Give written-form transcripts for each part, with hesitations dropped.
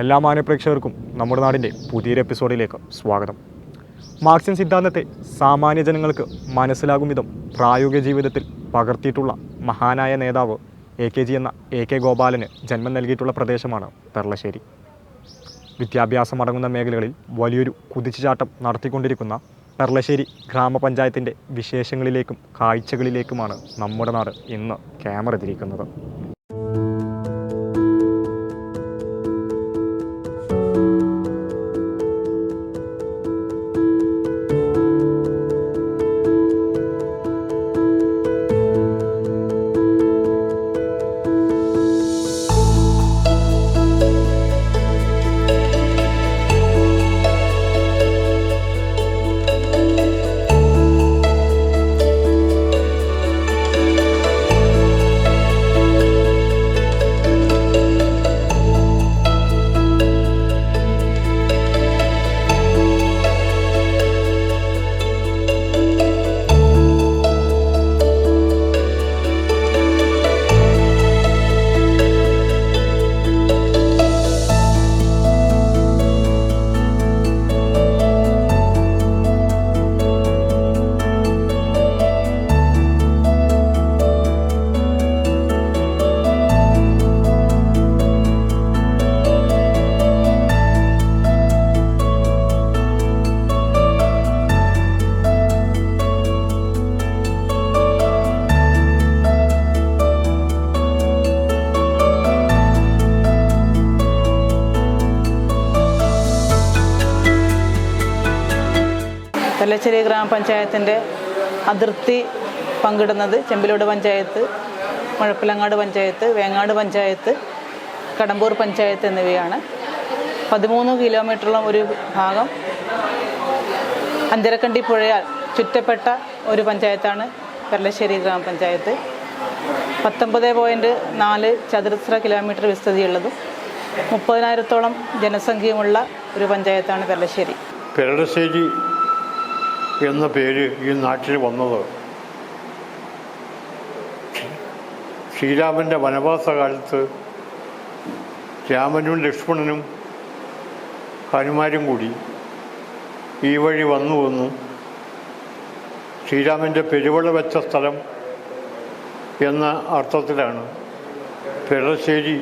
എല്ലാ മാന്യപ്രേക്ഷകർക്കും നമ്മുടെ നാടിൻ്റെ പുതിയൊരു എപ്പിസോഡിലേക്ക് സ്വാഗതം. മാർക്സിയൻ സിദ്ധാന്തത്തെ സാമാന്യ ജനങ്ങൾക്ക് മനസ്സിലാകും വിധം പ്രായോഗിക ജീവിതത്തിൽ പകർത്തിയിട്ടുള്ള മഹാനായ നേതാവ് AKG എന്ന AK ഗോപാലന് ജന്മം നൽകിയിട്ടുള്ള പ്രദേശമാണ് പെർളശ്ശേരി. വിദ്യാഭ്യാസം അടങ്ങുന്ന മേഖലകളിൽ വലിയൊരു കുതിച്ചുചാട്ടം നടത്തിക്കൊണ്ടിരിക്കുന്ന പെർളശ്ശേരി ഗ്രാമപഞ്ചായത്തിൻ്റെ വിശേഷങ്ങളിലേക്കും കാഴ്ചകളിലേക്കുമാണ് നമ്മുടെ നാട് ഇന്ന് ക്യാമറ തിരിക്കുന്നത്. പെർളശ്ശേരി ഗ്രാമപഞ്ചായത്തിൻ്റെ അതിർത്തി പങ്കിടുന്നത് ചെമ്പിലോട് പഞ്ചായത്ത്, മുഴപ്പിലങ്ങാട് പഞ്ചായത്ത്, വേങ്ങാട് പഞ്ചായത്ത്, കടമ്പൂർ പഞ്ചായത്ത് എന്നിവയാണ്. 13 കിലോമീറ്ററോളം ഒരു ഭാഗം അഞ്ചരക്കണ്ടി പുഴയാൽ ചുറ്റപ്പെട്ട ഒരു പഞ്ചായത്താണ് പെർളശ്ശേരി ഗ്രാമപഞ്ചായത്ത്. 19.4 ചതുരശ്ര കിലോമീറ്റർ വിസ്തൃതിയുള്ളതും 30,000-ഓളം ജനസംഖ്യയുമുള്ള ഒരു പഞ്ചായത്താണ് പെർളശ്ശേരി. പെർളശ്ശേരി എന്ന പേര് ഈ നാട്ടിൽ വന്നത് ശ്രീരാമൻ്റെ വനവാസകാലത്ത് രാമനും ലക്ഷ്മണനും ഹനുമാരും കൂടി ഈ വഴി വന്നു ശ്രീരാമൻ്റെ പെരുവള വെച്ച സ്ഥലം എന്ന അർത്ഥത്തിലാണ് പെർളശ്ശേരി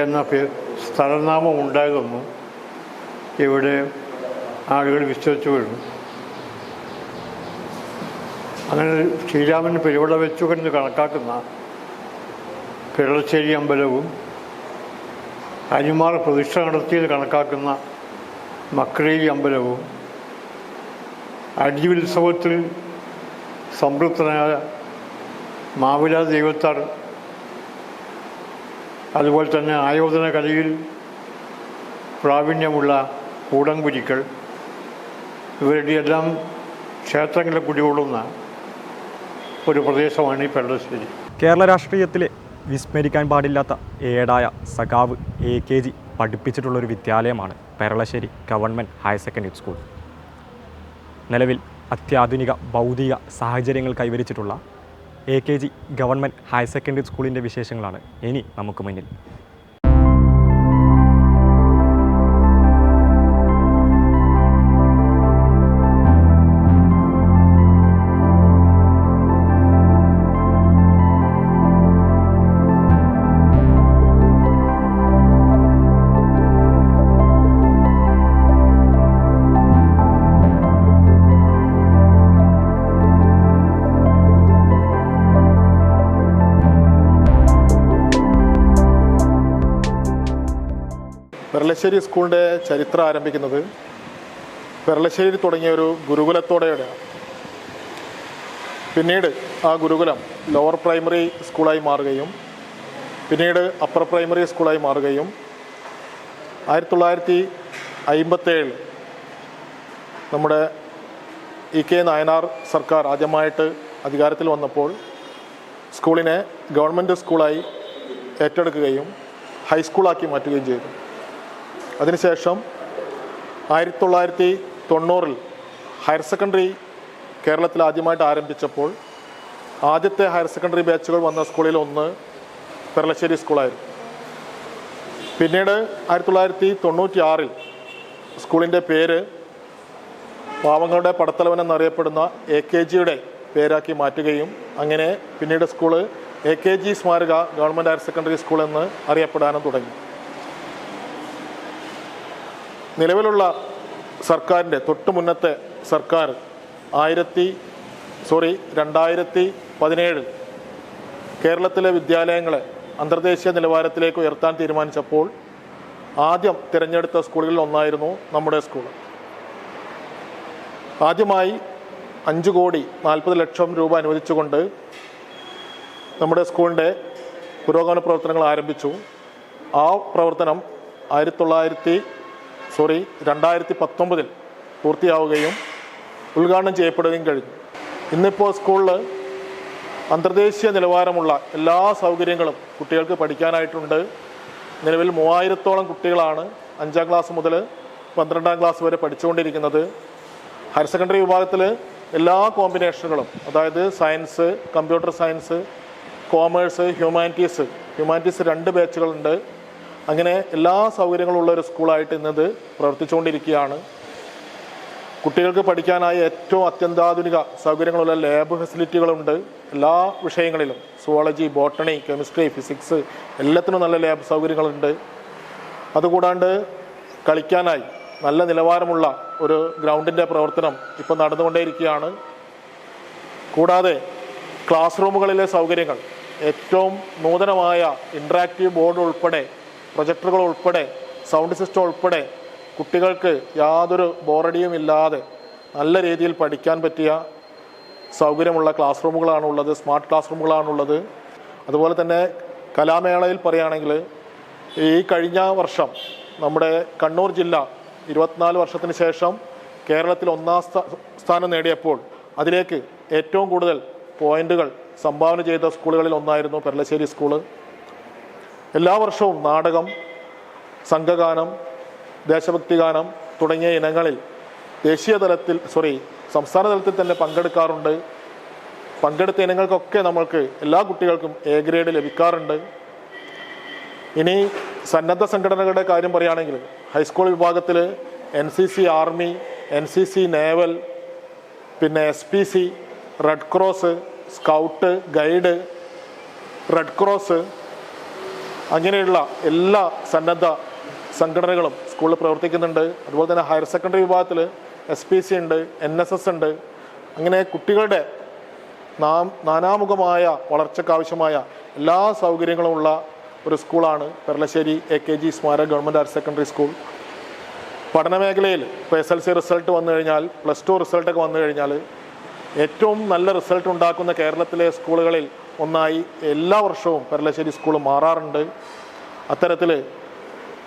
എന്ന സ്ഥലനാമം ഉണ്ടായതെന്നും ഇവിടെ ആളുകൾ വിശ്വസിച്ചു വരുന്നു. അങ്ങനെ ശ്രീരാമൻ പെരുവള വെച്ചു എന്ന് കണക്കാക്കുന്ന പെർളശ്ശേരി അമ്പലവും ഹനുമാർ പ്രതിഷ്ഠ നടത്തിയത് കണക്കാക്കുന്ന മക്രേരി അമ്പലവും അടിയുത്സവത്തിൽ സംതൃപ്തനായ മാവില ദൈവത്താർ, അതുപോലെ തന്നെ ആയോധന കലയിൽ പ്രാവീണ്യമുള്ള കൂടംകുരിക്കൾ, ഇവരുടെ എല്ലാം ക്ഷേത്രങ്ങളിൽ കുടികൊള്ളുന്ന ഒരു പ്രദേശമാണ് ഈ പെർളശ്ശേരി. കേരള രാഷ്ട്രീയത്തിലെ വിസ്മരിക്കാൻ പാടില്ലാത്ത ഏടായ സഖാവ് AKG പഠിപ്പിച്ചിട്ടുള്ളൊരു വിദ്യാലയമാണ് Perlassery government higher secondary school. നിലവിൽ അത്യാധുനിക ഭൗതിക സാഹചര്യങ്ങൾ കൈവരിച്ചിട്ടുള്ള AKG ഗവൺമെൻറ് ഹയർ സെക്കൻഡറി സ്കൂളിൻ്റെ വിശേഷങ്ങളാണ് ഇനി നമുക്ക് മുന്നിൽ. പെർളശ്ശേരി സ്കൂളിൻ്റെ ചരിത്രം ആരംഭിക്കുന്നത് പെർളശ്ശേരി തുടങ്ങിയ ഒരു ഗുരുകുലത്തോടെയാണ്. പിന്നീട് ആ ഗുരുകുലം ലോവർ പ്രൈമറി സ്കൂളായി മാറുകയും പിന്നീട് അപ്പർ പ്രൈമറി സ്കൂളായി മാറുകയും 1957 നമ്മുടെ EK നായനാർ സർക്കാർ ആദ്യമായിട്ട് അധികാരത്തിൽ വന്നപ്പോൾ സ്കൂളിനെ ഗവൺമെൻറ് സ്കൂളായി ഏറ്റെടുക്കുകയും ഹൈസ്കൂളാക്കി മാറ്റുകയും ചെയ്തു. അതിനുശേഷം 1990 ഹയർ സെക്കൻഡറി കേരളത്തിൽ ആദ്യമായിട്ട് ആരംഭിച്ചപ്പോൾ ആദ്യത്തെ ഹയർ സെക്കൻഡറി ബാച്ചുകൾ വന്ന സ്കൂളിൽ ഒന്ന് പെർളശ്ശേരി സ്കൂളായിരുന്നു. പിന്നീട് 1996 സ്കൂളിൻ്റെ പേര് പാവങ്ങളുടെ പടത്തലവൻ എന്നറിയപ്പെടുന്ന AKGയുടെ പേരാക്കി മാറ്റുകയും അങ്ങനെ പിന്നീട് സ്കൂള് AKG സ്മാരക ഗവൺമെൻറ് ഹയർ സെക്കൻഡറി സ്കൂൾ എന്ന് അറിയപ്പെടാനും തുടങ്ങി. നിലവിലുള്ള സർക്കാരിൻ്റെ തൊട്ട് മുന്നത്തെ സർക്കാർ 2017 കേരളത്തിലെ വിദ്യാലയങ്ങളെ അന്തർദേശീയ നിലവാരത്തിലേക്ക് ഉയർത്താൻ തീരുമാനിച്ചപ്പോൾ ആദ്യം തിരഞ്ഞെടുത്ത സ്കൂളുകളിൽ ഒന്നായിരുന്നു നമ്മുടെ സ്കൂൾ. ആദ്യമായി 5,40,00,000 രൂപ അനുവദിച്ചുകൊണ്ട് നമ്മുടെ സ്കൂളിൻ്റെ പുരോഗമന പ്രവർത്തനങ്ങൾ ആരംഭിച്ചു. ആ പ്രവർത്തനം 2019 പൂർത്തിയാവുകയും ഉദ്ഘാടനം ചെയ്യപ്പെടുകയും കഴിഞ്ഞു. ഇന്നിപ്പോൾ സ്കൂളിൽ അന്തർദേശീയ നിലവാരമുള്ള എല്ലാ സൗകര്യങ്ങളും കുട്ടികൾക്ക് പഠിക്കാനായിട്ടുണ്ട്. നിലവിൽ 3000-ഓളം കുട്ടികളാണ് 5ാം ക്ലാസ് മുതൽ 12ാം ക്ലാസ് വരെ പഠിച്ചുകൊണ്ടിരിക്കുന്നത്. ഹയർ സെക്കൻഡറി വിഭാഗത്തിൽ എല്ലാ കോമ്പിനേഷനുകളും, അതായത് science, computer science, commerce, humanities 2 ബാച്ചുകളുണ്ട്. അങ്ങനെ എല്ലാ സൗകര്യങ്ങളുള്ള ഒരു സ്കൂളായിട്ട് ഇന്നത് പ്രവർത്തിച്ചുകൊണ്ടിരിക്കുകയാണ്. കുട്ടികൾക്ക് പഠിക്കാനായി ഏറ്റവും അത്യന്താധുനിക സൗകര്യങ്ങളുള്ള ലാബ് ഫെസിലിറ്റികളുണ്ട്. എല്ലാ വിഷയങ്ങളിലും സുവോളജി, ബോട്ടണി, കെമിസ്ട്രി, ഫിസിക്സ് എല്ലാത്തിനും നല്ല ലാബ് സൗകര്യങ്ങളുണ്ട്. അതുകൂടാണ്ട് കളിക്കാനായി നല്ല നിലവാരമുള്ള ഒരു ഗ്രൗണ്ടിൻ്റെ പ്രവർത്തനം ഇപ്പോൾ നടന്നുകൊണ്ടേയിരിക്കുകയാണ്. കൂടാതെ ക്ലാസ് റൂമുകളിലെ സൗകര്യങ്ങൾ ഏറ്റവും നൂതനമായ ഇൻട്രാക്റ്റീവ് ബോർഡ് ഉൾപ്പെടെ, പ്രൊജക്ടറുകൾ ഉൾപ്പെടെ, സൗണ്ട് സിസ്റ്റം ഉൾപ്പെടെ കുട്ടികൾക്ക് യാതൊരു ബോറടിയും ഇല്ലാതെ നല്ല രീതിയിൽ പഠിക്കാൻ പറ്റിയ സൗകര്യമുള്ള ക്ലാസ് റൂമുകളാണുള്ളത്, സ്മാർട്ട് ക്ലാസ് റൂമുകളാണുള്ളത്. അതുപോലെ തന്നെ കലാമേളയിൽ പറയുകയാണെങ്കിൽ ഈ കഴിഞ്ഞ വർഷം നമ്മുടെ കണ്ണൂർ ജില്ല 24 വർഷത്തിന് ശേഷം കേരളത്തിൽ 1ാം സ്ഥാനം നേടിയപ്പോൾ അതിലേക്ക് ഏറ്റവും കൂടുതൽ പോയിന്റുകൾ സംഭാവന ചെയ്ത സ്കൂളുകളിൽ ഒന്നായിരുന്നു പെർലശ്ശേരി സ്കൂള്. എല്ലാ വർഷവും നാടകം, സംഘഗാനം, ദേശഭക്തി ഗാനം തുടങ്ങിയ ഇനങ്ങളിൽ സംസ്ഥാന തലത്തിൽ തന്നെ പങ്കെടുക്കാറുണ്ട്. പങ്കെടുത്ത ഇനങ്ങൾക്കൊക്കെ നമ്മൾക്ക് എല്ലാ കുട്ടികൾക്കും A ഗ്രേഡ് ലഭിക്കാറുണ്ട്. ഇനി സന്നദ്ധ സംഘടനകളുടെ കാര്യം പറയുകയാണെങ്കിൽ ഹൈസ്കൂൾ വിഭാഗത്തിൽ NCC ആർമി, NCC നേവൽ, പിന്നെ SPC, red cross, scout, guide, red cross അങ്ങനെയുള്ള എല്ലാ സന്നദ്ധ സംഘടനകളും സ്കൂളിൽ പ്രവർത്തിക്കുന്നുണ്ട്. അതുപോലെ തന്നെ ഹയർ സെക്കൻഡറി വിഭാഗത്തിൽ SPC ഉണ്ട്, NSS ഉണ്ട്. അങ്ങനെ കുട്ടികളുടെ നാനാമുഖമായ വളർച്ചയ്ക്കാവശ്യമായ എല്ലാ സൗകര്യങ്ങളുമുള്ള ഒരു സ്കൂളാണ് പെർലശ്ശേരി AKG സ്മാരക ഗവൺമെൻറ് ഹയർ സെക്കൻഡറി സ്കൂൾ. പഠനമേഖലയിൽ ഇപ്പോൾ SLC റിസൾട്ട് വന്നു കഴിഞ്ഞാൽ, +2 റിസൾട്ടൊക്കെ വന്നു കഴിഞ്ഞാൽ ഏറ്റവും നല്ല റിസൾട്ട് ഉണ്ടാക്കുന്ന കേരളത്തിലെ സ്കൂളുകളിൽ ഒന്നായി എല്ലാ വർഷവും പെർലശ്ശേരി സ്കൂൾ മാറാറുണ്ട്. അത്തരത്തിൽ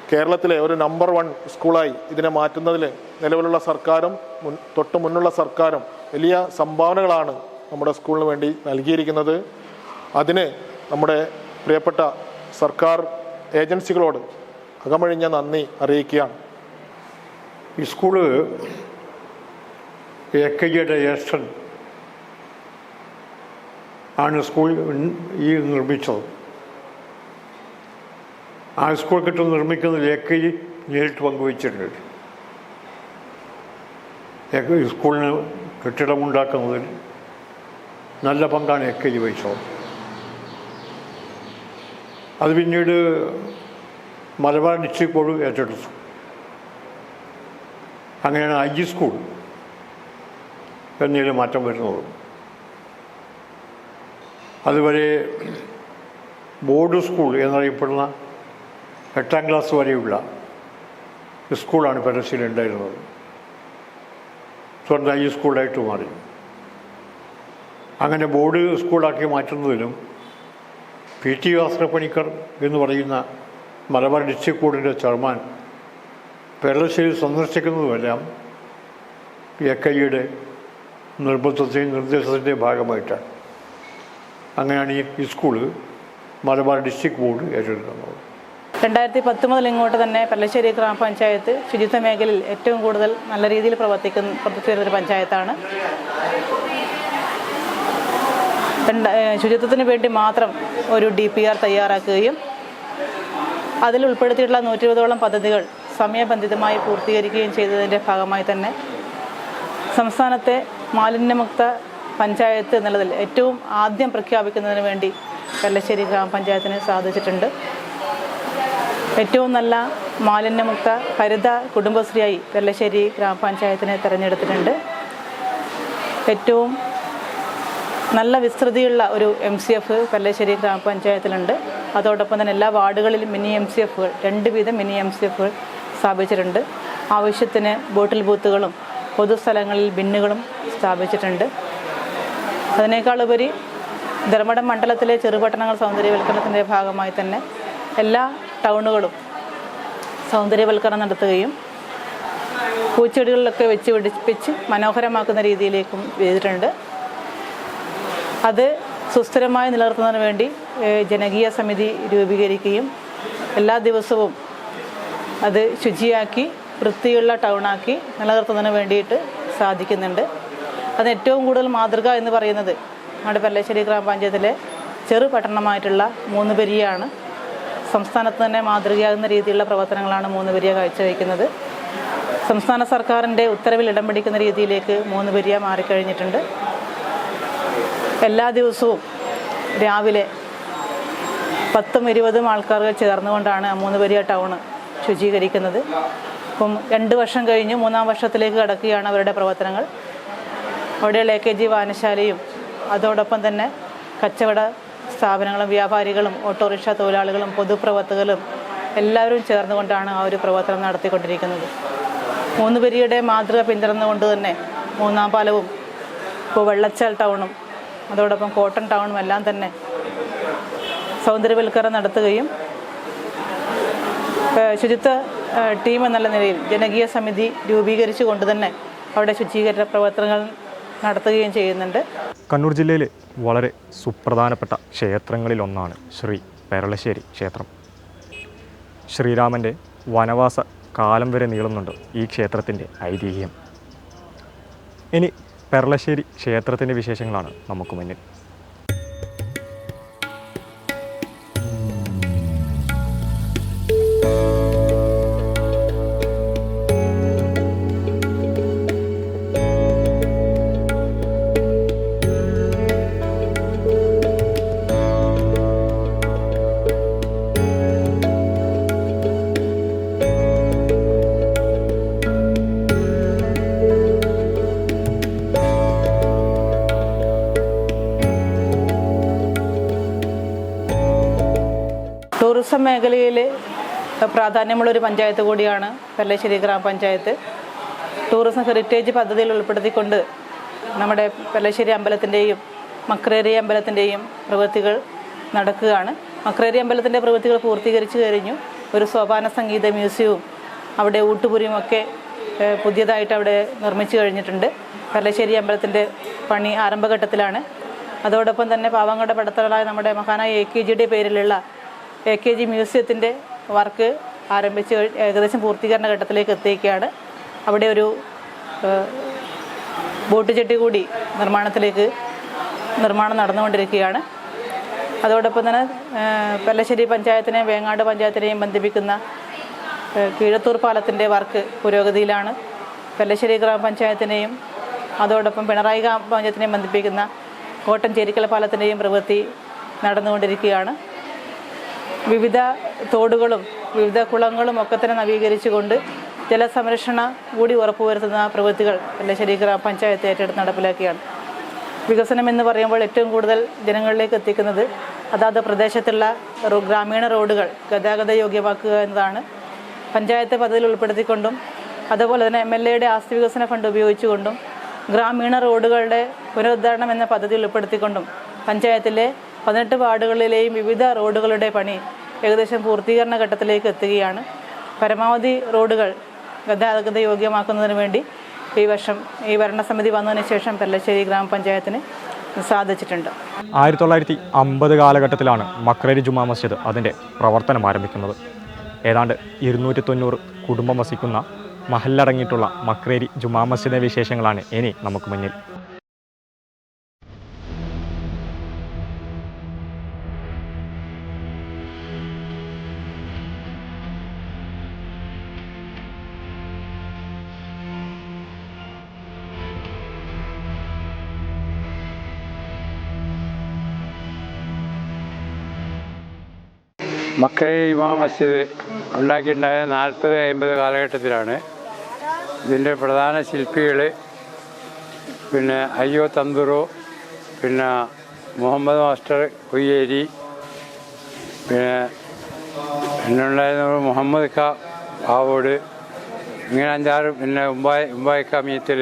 കേരളത്തിലെ ഒരു നമ്പർ 1 സ്കൂളായി ഇതിനെ മാറ്റുന്നതിൽ നിലവിലുള്ള സർക്കാരും തൊട്ട് മുന്നുള്ള സർക്കാരും വലിയ സംഭാവനകളാണ് നമ്മുടെ സ്കൂളിന് വേണ്ടി നൽകിയിരിക്കുന്നത്. അതിന് നമ്മുടെ പ്രിയപ്പെട്ട സർക്കാർ ഏജൻസികളോട് അകമഴിഞ്ഞ നന്ദി അറിയിക്കുകയാണ്. ഈ സ്കൂള് AKGയുടെ ജ്യേഷ്ഠൻ ആണ് സ്കൂൾ നിർമ്മിച്ചത്. ആ സ്കൂൾ കെട്ടിടം നിർമ്മിക്കുന്നതിൽ AKG നേരിട്ട് പങ്കുവച്ചിട്ടുണ്ട്. സ്കൂളിന് കെട്ടിടമുണ്ടാക്കുന്നതിൽ നല്ല പങ്കാണ് AKG വഹിച്ചത്. അത് പിന്നീട് മലബാർ ഡിസ്ട്രിക്ട് ബോർഡ് ഏറ്റെടുത്തു. അങ്ങനെയാണ് IG സ്കൂൾ എന്നതിൽ മാറ്റം വരുന്നത്. അതുവരെ ബോർഡ് സ്കൂൾ എന്നറിയപ്പെടുന്ന 8ാം ക്ലാസ് വരെയുള്ള സ്കൂളാണ് പെർലശ്ശേരി ഉണ്ടായിരുന്നത്. തുടർന്ന് IG സ്കൂളായിട്ട് മാറി. അങ്ങനെ ബോർഡ് സ്കൂളാക്കി മാറ്റുന്നതിലും PT വാസനപ്പണിക്കർ എന്ന് പറയുന്ന മലബാർ ഡിസ്ട്രിക്ട് ബോർഡിൻ്റെ ചെയർമാൻ പെർലശ്ശേരി സന്ദർശിക്കുന്നതുമെല്ലാം AKGയുടെ നിർബന്ധത്തെയും നിർദ്ദേശത്തിൻ്റെയും ഭാഗമായിട്ടാണ്. അങ്ങനെയാണ് ഈ സ്കൂള് മലബാർ ഡിസ്ട്രിക്ട് ബോർഡ് ഏറ്റെടുക്കുന്നത്. 2010 മുതൽ ഇങ്ങോട്ട് തന്നെ പെർലശ്ശേരി ഗ്രാമപഞ്ചായത്ത് ശുചിത്വ മേഖലയിൽ ഏറ്റവും കൂടുതൽ നല്ല രീതിയിൽ പ്രവർത്തിച്ചു വരുന്നൊരു പഞ്ചായത്താണ്. ശുചിത്വത്തിന് വേണ്ടി മാത്രം ഒരു DPR തയ്യാറാക്കുകയും അതിൽ ഉൾപ്പെടുത്തിയിട്ടുള്ള 120ഓളം പദ്ധതികൾ സമയബന്ധിതമായി പൂർത്തീകരിക്കുകയും ചെയ്തതിൻ്റെ ഭാഗമായി തന്നെ സംസ്ഥാനത്തെ മാലിന്യമുക്ത പഞ്ചായത്ത് എന്നുള്ളതിൽ ഏറ്റവും ആദ്യം പ്രഖ്യാപിക്കുന്നതിന് വേണ്ടി പെർളശ്ശേരി ഗ്രാമപഞ്ചായത്തിന് സാധിച്ചിട്ടുണ്ട്. ഏറ്റവും നല്ല മാലിന്യമുക്ത ഹരിത കുടുംബശ്രീയായി പെർളശ്ശേരി ഗ്രാമപഞ്ചായത്തിനെ തിരഞ്ഞെടുത്തിട്ടുണ്ട്. ഏറ്റവും നല്ല വിസ്തൃതിയുള്ള ഒരു MCF പെർളശ്ശേരി ഗ്രാമപഞ്ചായത്തിലുണ്ട്. അതോടൊപ്പം തന്നെ എല്ലാ വാർഡുകളിലും മിനി MCFകൾ 2 വീതം മിനി MCFകൾ സ്ഥാപിച്ചിട്ടുണ്ട്. ആവശ്യത്തിന് ബോട്ടിൽ ബൂത്തുകളും പൊതുസ്ഥലങ്ങളിൽ ബിന്നുകളും സ്ഥാപിച്ചിട്ടുണ്ട്. അതിനേക്കാളുപരി ധർമ്മടം മണ്ഡലത്തിലെ ചെറുപട്ടണങ്ങൾ സൗന്ദര്യവൽക്കരണത്തിൻ്റെ ഭാഗമായി തന്നെ എല്ലാ ടൗണുകളും സൗന്ദര്യവൽക്കരണം നടത്തുകയും പൂച്ചെടികളിലൊക്കെ വെച്ച് പിടിപ്പിച്ച് മനോഹരമാക്കുന്ന രീതിയിലേക്കും ചെയ്തിട്ടുണ്ട്. അത് സുസ്ഥിരമായി നിലനിർത്തുന്നതിന് വേണ്ടി ജനകീയ സമിതി രൂപീകരിക്കുകയും എല്ലാ ദിവസവും അത് ശുചിയാക്കി വൃത്തിയുള്ള ടൗണാക്കി നിലനിർത്തുന്നതിന് വേണ്ടിയിട്ട് സാധിക്കുന്നുണ്ട്. അത് ഏറ്റവും കൂടുതൽ മാതൃക എന്ന് പറയുന്നത് നമ്മുടെ പെർളശ്ശേരി ഗ്രാമപഞ്ചായത്തിലെ ചെറുപട്ടണമായിട്ടുള്ള മൂന്നുപെരിയാണ്. സംസ്ഥാനത്ത് തന്നെ മാതൃകയാകുന്ന രീതിയിലുള്ള പ്രവർത്തനങ്ങളാണ് മൂന്നുപെരിയ കാഴ്ചവെക്കുന്നത്. സംസ്ഥാന സർക്കാരിൻ്റെ ഉത്തരവിൽ ഇടം പിടിക്കുന്ന രീതിയിലേക്ക് മൂന്നുപെരിയ മാറിക്കഴിഞ്ഞിട്ടുണ്ട്. എല്ലാ ദിവസവും രാവിലെ 10-20 ആൾക്കാർ ചേർന്നുകൊണ്ടാണ് മൂന്നുപെരിയ ടൗണ് ശുചീകരിക്കുന്നത്. ഇപ്പം 2 വർഷം കഴിഞ്ഞ് 3-ാം വർഷത്തിലേക്ക് കടക്കുകയാണ് അവരുടെ പ്രവർത്തനങ്ങൾ. അവിടെയുള്ള AKG വായനശാലയും അതോടൊപ്പം തന്നെ കച്ചവട സ്ഥാപനങ്ങളും വ്യാപാരികളും ഓട്ടോറിക്ഷ തൊഴിലാളികളും പൊതുപ്രവർത്തകരും എല്ലാവരും ചേർന്നുകൊണ്ടാണ് ആ ഒരു പ്രവർത്തനം നടത്തിക്കൊണ്ടിരിക്കുന്നത്. മൂന്നുപെരിയുടെ മാതൃക പിന്തുടർന്നുകൊണ്ട് തന്നെ 3-ാം പാലവും ഇപ്പോൾ വെള്ളച്ചാൽ ടൗണും അതോടൊപ്പം കോട്ടൺ ടൗണും എല്ലാം തന്നെ സൗന്ദര്യവൽക്കരണം നടത്തുകയും ശുചിത്വ ടീം എന്നുള്ള നിലയിൽ ജനകീയ സമിതി രൂപീകരിച്ചുകൊണ്ട് തന്നെ അവിടെ ശുചീകരണ പ്രവർത്തനങ്ങൾ നടത്തുകയും ചെയ്യുന്നുണ്ട്. കണ്ണൂർ ജില്ലയിലെ വളരെ സുപ്രധാനപ്പെട്ട ക്ഷേത്രങ്ങളിലൊന്നാണ് ശ്രീ പെർളശ്ശേരി ക്ഷേത്രം. ശ്രീരാമൻ്റെ വനവാസ കാലം വരെ നീളുന്നുണ്ട് ഈ ക്ഷേത്രത്തിൻ്റെ ഐതിഹ്യം. ഇനി പെർളശ്ശേരി ക്ഷേത്രത്തിൻ്റെ വിശേഷങ്ങളാണ് നമുക്ക് മുന്നിൽ. ടൂറിസം മേഖലയിൽ പ്രാധാന്യമുള്ളൊരു പഞ്ചായത്ത് കൂടിയാണ് പെർളശ്ശേരി ഗ്രാമപഞ്ചായത്ത്. ടൂറിസം ഹെറിറ്റേജ് പദ്ധതിയിൽ ഉൾപ്പെടുത്തിക്കൊണ്ട് നമ്മുടെ പെർളശ്ശേരി അമ്പലത്തിൻ്റെയും മക്രേരി അമ്പലത്തിൻ്റെയും പ്രവൃത്തികൾ നടക്കുകയാണ്. മക്രേരി അമ്പലത്തിൻ്റെ പ്രവൃത്തികൾ പൂർത്തീകരിച്ചു കഴിഞ്ഞു. ഒരു സോപാന സംഗീത മ്യൂസിയവും അവിടെ ഊട്ടുപുരിയും ഒക്കെ പുതിയതായിട്ട് അവിടെ നിർമ്മിച്ചു കഴിഞ്ഞിട്ടുണ്ട്. പെർളശ്ശേരി അമ്പലത്തിൻ്റെ പണി ആരംഭഘട്ടത്തിലാണ്. അതോടൊപ്പം തന്നെ പാവങ്ങളുടെ പടത്തലായ നമ്മുടെ മഹാനായ AKGയുടെ പേരിലുള്ള AKG മ്യൂസിയത്തിൻ്റെ വർക്ക് ആരംഭിച്ച് ഏകദേശം പൂർത്തീകരണ ഘട്ടത്തിലേക്ക് എത്തിയിരിക്കുകയാണ്. അവിടെ ഒരു ബോട്ട് ചെട്ടി കൂടി നിർമ്മാണം നടന്നുകൊണ്ടിരിക്കുകയാണ്. അതോടൊപ്പം തന്നെ പെർളശ്ശേരി പഞ്ചായത്തിനെയും വേങ്ങാട് പഞ്ചായത്തിനെയും ബന്ധിപ്പിക്കുന്ന കീഴത്തൂർ പാലത്തിൻ്റെ വർക്ക് പുരോഗതിയിലാണ്. പെർളശ്ശേരി ഗ്രാമപഞ്ചായത്തിനെയും അതോടൊപ്പം പിണറായി ഗ്രാമപഞ്ചായത്തിനെയും ബന്ധിപ്പിക്കുന്ന കോട്ടൻ ചേരിക്കൽ പാലത്തിൻ്റെയും പ്രവൃത്തി നടന്നുകൊണ്ടിരിക്കുകയാണ്. വിവിധ തോടുകളും വിവിധ കുളങ്ങളും ഒക്കെ തന്നെ നവീകരിച്ചുകൊണ്ട് ജലസംരക്ഷണ കൂടി ഉറപ്പുവരുത്തുന്ന പ്രവൃത്തികൾ പെർളശ്ശേരി ഗ്രാമപഞ്ചായത്ത് ഏറ്റെടുത്ത് നടപ്പിലാക്കിയാണ്. വികസനം എന്ന് പറയുമ്പോൾ ഏറ്റവും കൂടുതൽ ജനങ്ങളിലേക്ക് എത്തിക്കുന്നത് അതാത് പ്രദേശത്തുള്ള ഗ്രാമീണ റോഡുകൾ ഗതാഗത യോഗ്യമാക്കുക എന്നതാണ്. പഞ്ചായത്ത് പദ്ധതിയിൽ ഉൾപ്പെടുത്തിക്കൊണ്ടും അതുപോലെ തന്നെ MLAയുടെ ആസ്തി വികസന ഫണ്ട് ഉപയോഗിച്ചുകൊണ്ടും ഗ്രാമീണ റോഡുകളുടെ പുനരുദ്ധാരണം എന്ന പദ്ധതിയിൽ ഉൾപ്പെടുത്തിക്കൊണ്ടും പഞ്ചായത്തിലെ 18 വാർഡുകളിലെയും വിവിധ റോഡുകളുടെ പണി ഏകദേശം പൂർത്തീകരണ ഘട്ടത്തിലേക്ക് എത്തുകയാണ്. പരമാവധി റോഡുകൾ ഗതാഗത യോഗ്യമാക്കുന്നതിന് വേണ്ടി ഈ ഭരണസമിതി വന്നതിന് ശേഷം പെർളശ്ശേരി ഗ്രാമപഞ്ചായത്തിന് സാധിച്ചിട്ടുണ്ട്. 1950 കാലഘട്ടത്തിലാണ് മക്രേരി ജുമാ മസ്ജിദ് അതിൻ്റെ പ്രവർത്തനം ആരംഭിക്കുന്നത്. ഏതാണ്ട് 290 കുടുംബം വസിക്കുന്ന മഹല്ലടങ്ങിയിട്ടുള്ള മക്രേരി ജുമാ മസ്ജിദിൻ്റെ വിശേഷങ്ങളാണ് ഇനി നമുക്ക് മുന്നിൽ. മക്കയിൽ ഇമാം മസ്ജിദ് ഉണ്ടാക്കിയിട്ടുണ്ടായ 40-50 കാലഘട്ടത്തിലാണ്. ഇതിൻ്റെ പ്രധാന ശില്പികൾ പിന്നെ അയ്യോ തന്തുറു, പിന്നെ മുഹമ്മദ് മാസ്റ്റർ കുയ്യേരി, പിന്നെ ഉണ്ടായിരുന്ന മുഹമ്മദ് ഖാ ആവോട്, ഇങ്ങനെ 5-6, പിന്നെ ഉമ്പായിക്ക മീത്തൽ,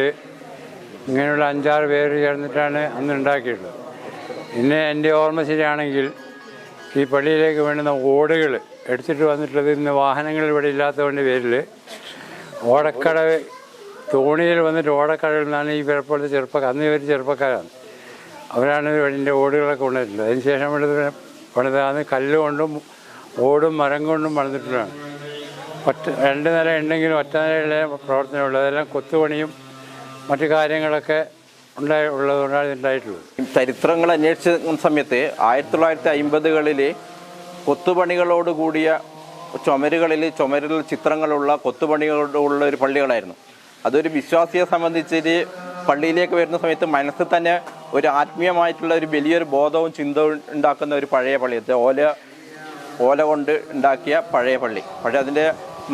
ഇങ്ങനെയുള്ള 5-6 പേര് ചേർന്നിട്ടാണ് അന്ന് ഉണ്ടാക്കിയിട്ടുള്ളത്. പിന്നെ എൻ്റെ ഓർമ്മ ശരിയാണെങ്കിൽ ഈ പള്ളിയിലേക്ക് വേണ്ടുന്ന ഓടുകൾ എടുത്തിട്ട് വന്നിട്ടുള്ളത് ഇന്ന് വാഹനങ്ങൾ ഇവിടെ ഇല്ലാത്തതുകൊണ്ട് പേരിൽ ഓടക്കടവ് തോണിയിൽ വന്നിട്ട് ഓടക്കടവിൽ നിന്നാണ് ഈ പോലത്തെ ചെറുപ്പക്കാർ, അന്ന് ഇവർ ചെറുപ്പക്കാരാണ്, അവരാണ് ഇതിൻ്റെ ഓടുകളൊക്കെ കൊണ്ടുവരുന്നത്. അതിന് ശേഷം പണിതാണ് കല്ലുകൊണ്ടും ഓടും മരം കൊണ്ടും പണിതിട്ടുള്ളതാണ്. 2 നില ഉണ്ടെങ്കിലും ഒറ്റ നിലയിലെ പ്രവർത്തനമുള്ളത്. അതെല്ലാം കൊത്തുപണിയും മറ്റു കാര്യങ്ങളൊക്കെ ഉള്ളതുകൊണ്ടാണ് ഇതുണ്ടായിട്ടുള്ളത്. ചരിത്രങ്ങൾ അന്വേഷിച്ച സമയത്ത് 1950കളിൽ കൊത്തുപണികളോടുകൂടിയ ചുമരിൽ ചിത്രങ്ങളുള്ള കൊത്തുപണികളുള്ള ഒരു പള്ളികളായിരുന്നു. അതൊരു വിശ്വാസിയെ സംബന്ധിച്ച് പള്ളിയിലേക്ക് വരുന്ന സമയത്ത് മനസ്സിൽ തന്നെ ഒരു ആത്മീയമായിട്ടുള്ള ഒരു വലിയൊരു ബോധവും ചിന്തവും ഉണ്ടാക്കുന്ന ഒരു പഴയ പള്ളി, ഓല കൊണ്ട് ഉണ്ടാക്കിയ പഴയ പള്ളി. പക്ഷേ അതിൻ്റെ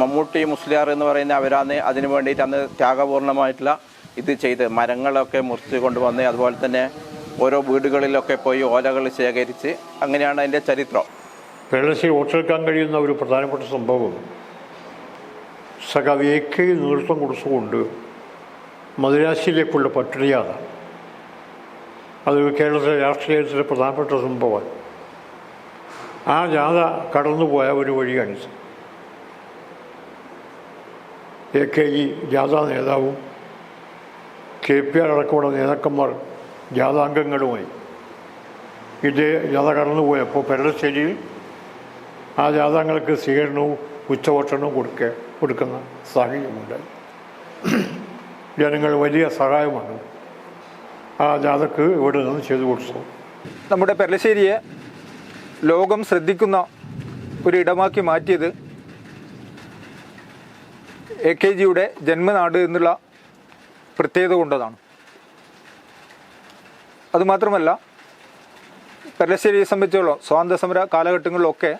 മമ്മൂട്ടി മുസ്ലിയാർ എന്ന് പറയുന്ന അവരാണ് അതിന് വേണ്ടിയിട്ട് അന്ന് ത്യാഗപൂർണമായിട്ടുള്ള ഇത് ചെയ്ത് മരങ്ങളൊക്കെ മുറിച്ച് കൊണ്ടുവന്ന് അതുപോലെ തന്നെ ഓരോ വീടുകളിലൊക്കെ പോയി ഓലകൾ ശേഖരിച്ച്, അങ്ങനെയാണ് അതിൻ്റെ ചരിത്രം. പെരളശ്ശേരി ഓർത്തെടുക്കാൻ കഴിയുന്ന ഒരു പ്രധാനപ്പെട്ട സംഭവം സഖാവ് AK നേതൃത്വം കൊടുത്തുകൊണ്ട് മദുരാശിയിലേക്കുള്ള പട്ടിണിയാത, അത് കേരളത്തിലെ രാഷ്ട്രീയത്തിലെ പ്രധാനപ്പെട്ട സംഭവമാണ്. ആ ജാഥ കടന്നുപോയ ഒരു വഴിയാണിത്. AKG ജാഥാ നേതാവും KPR അടക്കമുള്ള നേതാക്കന്മാർ ജാഥാംഗങ്ങളുമായി ഇതേ ജാഥ കടന്നുപോയപ്പോൾ പെരളശ്ശേരിയിൽ ആ ജാഥാംഗങ്ങൾക്ക് സ്വീകരണവും ഉച്ചഭക്ഷണവും കൊടുക്കുന്ന സാഹചര്യമുണ്ടായി. ജനങ്ങൾ വലിയ സഹായമാണ് ആ ജാഥക്ക് ഇവിടെ നിന്ന് ചെയ്തു കൊടുത്തു. നമ്മുടെ പെരളശ്ശേരിയെ ലോകം ശ്രദ്ധിക്കുന്ന ഒരു ഇടമാക്കി മാറ്റിയത് AKGയുടെ ജന്മനാട് എന്നുള്ള പ്രത്യേകത കൊണ്ടതാണ്. അതുമാത്രമല്ല, പെരളശ്ശേരിയെ സംബന്ധിച്ചോളം സ്വാതന്ത്ര്യസമര കാലഘട്ടങ്ങളിലൊക്കെ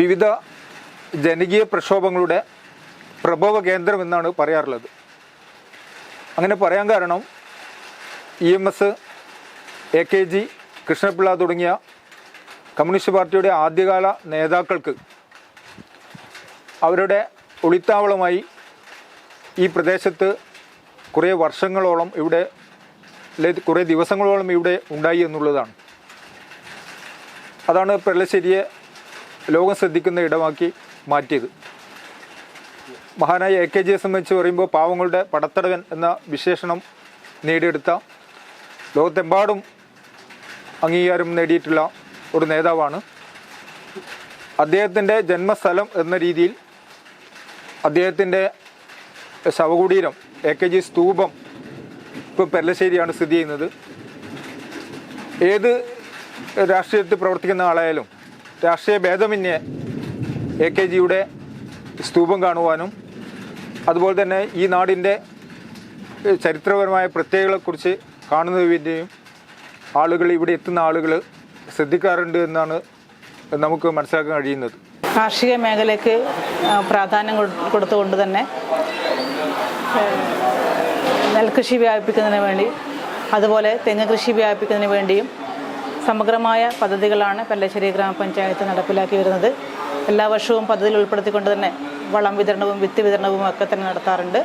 വിവിധ ജനകീയ പ്രക്ഷോഭങ്ങളുടെ പ്രഭവ കേന്ദ്രം എന്നാണ് പറയാറുള്ളത്. അങ്ങനെ പറയാൻ കാരണം EMS, AKG, കൃഷ്ണപിള്ള തുടങ്ങിയ കമ്മ്യൂണിസ്റ്റ് പാർട്ടിയുടെ ആദ്യകാല നേതാക്കൾക്ക് അവരുടെ ഒളിത്താവളമായി ഈ പ്രദേശത്ത് കുറേ വർഷങ്ങളോളം ഇവിടെ, കുറേ ദിവസങ്ങളോളം ഇവിടെ ഉണ്ടായി എന്നുള്ളതാണ്. അതാണ് പെരളശ്ശേരിയെ ലോകം ശ്രദ്ധിക്കുന്ന ഇടമാക്കി മാറ്റിയത്. മഹാനായ AKGയെ സംബന്ധിച്ച് പറയുമ്പോൾ പാവങ്ങളുടെ പടത്തടവൻ എന്ന വിശേഷണം നേടിയെടുത്ത, ലോകത്തെമ്പാടും അംഗീകാരം നേടിയിട്ടുള്ള ഒരു നേതാവാണ്. അദ്ദേഹത്തിൻ്റെ ജന്മസ്ഥലം എന്ന രീതിയിൽ അദ്ദേഹത്തിൻ്റെ ശവകുടീരം, AKG സ്തൂപം ഇപ്പോൾ പെരളശ്ശേരിയാണ് സ്ഥിതി ചെയ്യുന്നത്. ഏത് രാഷ്ട്രീയത്തിൽ പ്രവർത്തിക്കുന്ന ആളായാലും രാഷ്ട്രീയ ഭേദമന്യേ AKGയുടെ സ്തൂപം കാണുവാനും അതുപോലെ തന്നെ ഈ നാടിൻ്റെ ചരിത്രപരമായ പ്രത്യേകതകളെക്കുറിച്ച് കാണുന്നതിൻ്റെയും ആളുകൾ, ഇവിടെ എത്തുന്ന ആളുകൾ ശ്രദ്ധിക്കാറുണ്ട് എന്നാണ് നമുക്ക് മനസ്സിലാക്കാൻ കഴിയുന്നത്. കാർഷിക മേഖലയ്ക്ക് പ്രാധാന്യം കൊടുത്തുകൊണ്ട് തന്നെ നെൽകൃഷി വ്യാപിപ്പിക്കുന്നതിന് വേണ്ടി, അതുപോലെ തെങ്ങ് കൃഷി വ്യാപിപ്പിക്കുന്നതിന് വേണ്ടിയും സമഗ്രമായ പദ്ധതികളാണ് പെരളശ്ശേരി ഗ്രാമപഞ്ചായത്ത് നടപ്പിലാക്കി വരുന്നത്. എല്ലാ വർഷവും പദ്ധതിയിൽ ഉൾപ്പെടുത്തിക്കൊണ്ട് തന്നെ വളം വിതരണവും വിത്ത് വിതരണവും ഒക്കെ തന്നെ നടത്താറുണ്ട്.